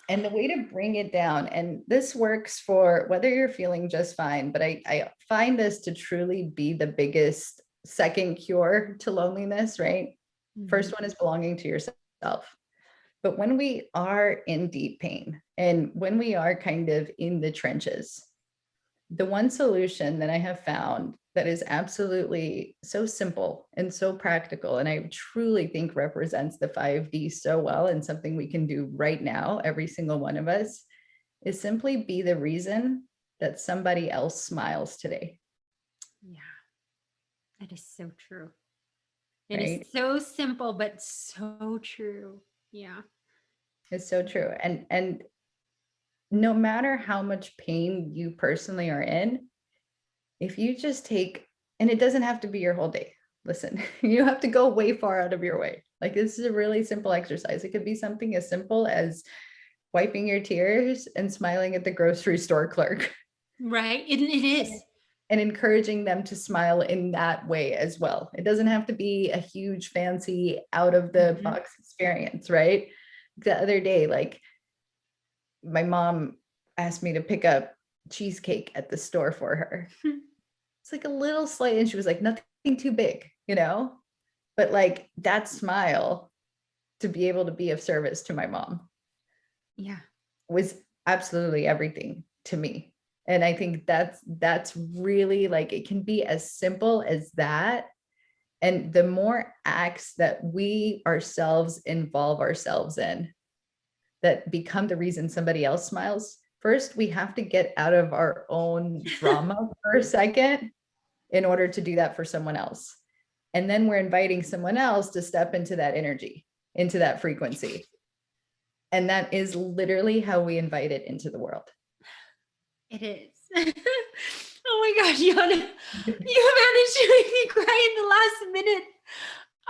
And the way to bring it down, and this works for whether you're feeling just fine, but I find this to truly be the biggest second cure to loneliness, right? Mm-hmm. First one is belonging to yourself. But when we are in deep pain and when we are kind of in the trenches, the one solution that I have found that is absolutely so simple and so practical, and I truly think represents the 5D so well, and something we can do right now, every single one of us, is simply be the reason that somebody else smiles today. Yeah, that is so true. It is so simple, but so true. Yeah. It's so true. And no matter how much pain you personally are in, if you just take, and it doesn't have to be your whole day. Listen, you have to go way far out of your way. Like, this is a really simple exercise. It could be something as simple as wiping your tears and smiling at the grocery store clerk. Right. It is. And encouraging them to smile in that way as well. It doesn't have to be a huge, fancy, out of the box experience, right? The other day, like, my mom asked me to pick up cheesecake at the store for her. It's like a little slight, and she was like, nothing too big, but like that smile to be able to be of service to my mom, was absolutely everything to me. And I think that's really, like, it can be as simple as that. And the more acts that we ourselves involve ourselves in that become the reason somebody else smiles, first, we have to get out of our own drama for a second in order to do that for someone else. And then we're inviting someone else to step into that energy, into that frequency. And that is literally how we invite it into the world. It is. Oh my gosh, Yana, you managed to make me cry in the last minute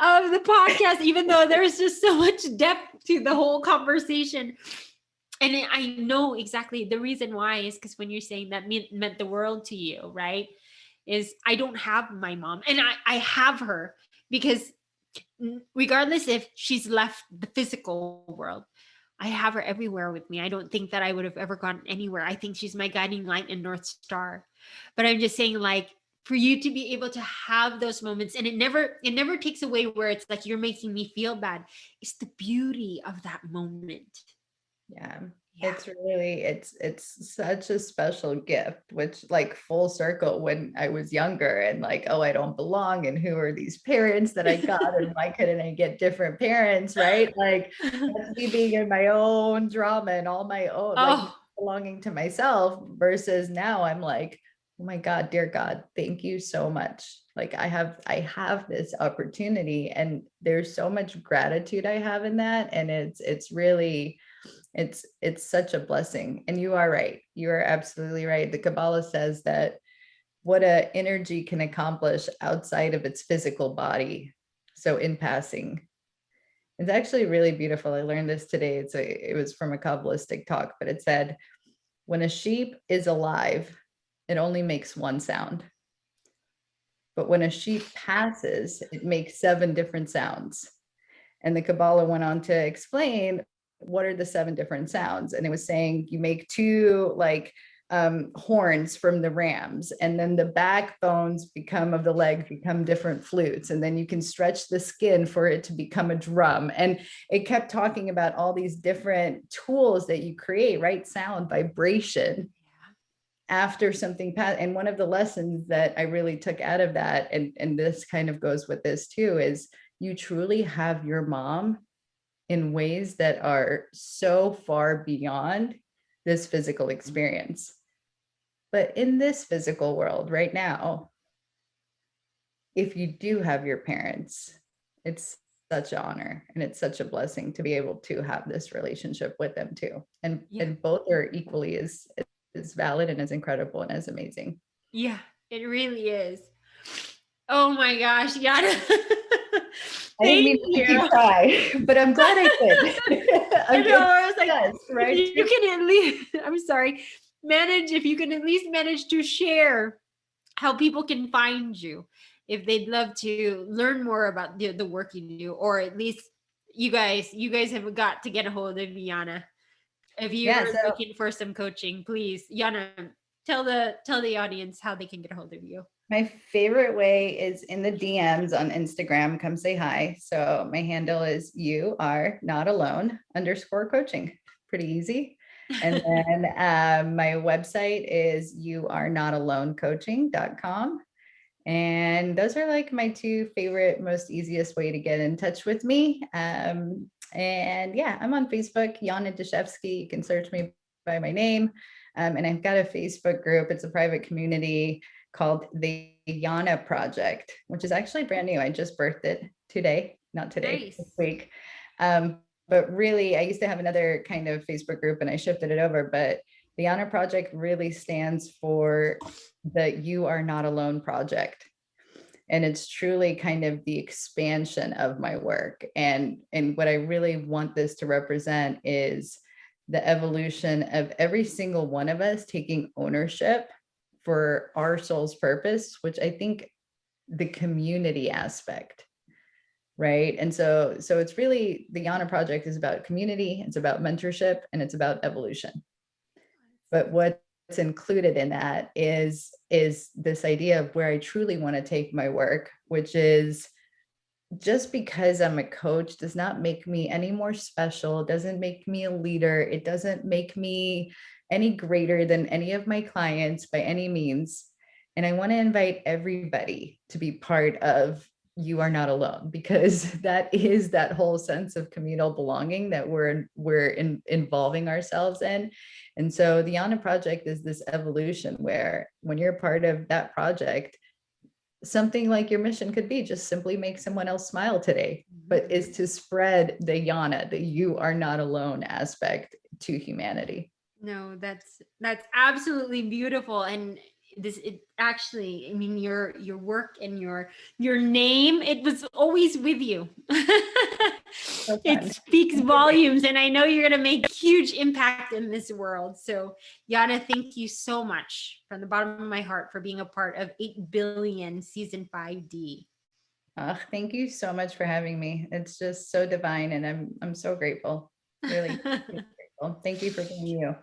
of the podcast, even though there's just so much depth to the whole conversation. And I know exactly the reason why is because when you're saying that meant the world to you, right? Is I don't have my mom, and I have her because regardless if she's left the physical world, I have her everywhere with me. I don't think that I would have ever gone anywhere. I think she's my guiding light and North Star. But I'm just saying, like, for you to be able to have those moments, and it never takes away where it's like you're making me feel bad. It's the beauty of that moment. Yeah. Yeah. It's such a special gift, which like full circle when I was younger and like, oh, I don't belong. And who are these parents that I got? And why couldn't I get different parents? Right. Like that's me being in my own drama and all my own, like Oh, belonging to myself versus now I'm like, oh my God, dear God, thank you so much. Like I have this opportunity and there's so much gratitude I have in that. And it's really, it's such a blessing. And you are right. You are absolutely right. The Kabbalah says that what a energy can accomplish outside of its physical body. So in passing, it's actually really beautiful. I learned this today. It was from a Kabbalistic talk, but it said, when a sheep is alive, it only makes one sound. But when a sheep passes, it makes 7 different sounds. And the Kabbalah went on to explain what are the 7 different sounds. And it was saying you make 2 like horns from the rams, and then the backbones of the leg become different flutes, and then you can stretch the skin for it to become a drum. And it kept talking about all these different tools that you create, right? Sound, vibration after something passed. And one of the lessons that I really took out of that, and this kind of goes with this too, is you truly have your mom in ways that are so far beyond this physical experience. But in this physical world right now, if you do have your parents, it's such an honor and it's such a blessing to be able to have this relationship with them too. And yeah. and both are equally as valid and as incredible and as amazing. Yeah, it really is. Oh my gosh, Yana. I didn't Thank mean to make you you. cry, but I'm glad I did. I I'm know. good. I was like, Yes, if right. you can at least, I'm sorry, if you can at least manage to share how people can find you if they'd love to learn more about the work you do, or at least you guys have got to get a hold of Yana. If Yeah, you're so looking for some coaching, please, Yana, tell the audience how they can get a hold of you. my favorite way is in the DMs on Instagram. Come say hi. So my handle is you are not alone _coaching. Pretty easy. And then my website is youarenotalonecoaching.com. And those are like my 2 favorite, most easiest way to get in touch with me. And yeah, I'm on Facebook, Yana Dashevsky. You can search me by my name. And I've got a Facebook group. It's a private community called the Yana Project, which is actually brand new. I just birthed it today, not today, this Nice. week. But really, I used to have another kind of Facebook group and I shifted it over. But the Yana Project really stands for the You Are Not Alone Project. And it's truly kind of the expansion of my work. And what I really want this to represent is the evolution of every single one of us taking ownership for our soul's purpose, which I think the community aspect, right? And so it's really, the Yana Project is about community, it's about mentorship, and it's about evolution. But what's included in that is this idea of where I truly want to take my work, which is, just because I'm a coach does not make me any more special, doesn't make me a leader, it doesn't make me any greater than any of my clients by any means. And I want to invite everybody to be part of You Are Not Alone, because that is that whole sense of communal belonging that we're involving ourselves in. And so the Yana Project is this evolution where when you're part of that project, something like your mission could be just simply make someone else smile today, but is to spread the Yana, the You Are Not Alone aspect to humanity. No, that's absolutely beautiful. And it actually, I mean, your work and your name, it was always with you. So It fun. speaks volumes, and I know you're going to make huge impact in this world. So Yana, thank you so much from the bottom of my heart for being a part of 8 billion season 5D. Thank you so much for having me. It's just so divine, and I'm so grateful. Really grateful. Thank you for being you.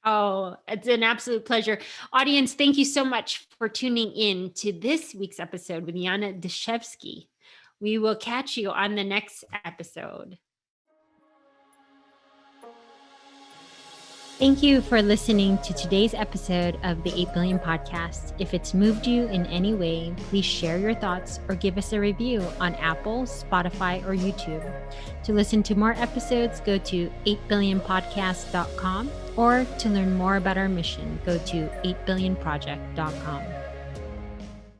Oh, it's an absolute pleasure. Audience, thank you so much for tuning in to this week's episode with Yana Dashevsky. We will catch you on the next episode. Thank you for listening to today's episode of the 8 Billion Podcast. If it's moved you in any way, please share your thoughts or give us a review on Apple, Spotify, or YouTube. To listen to more episodes, go to 8billionpodcast.com, or to learn more about our mission, go to 8billionproject.com.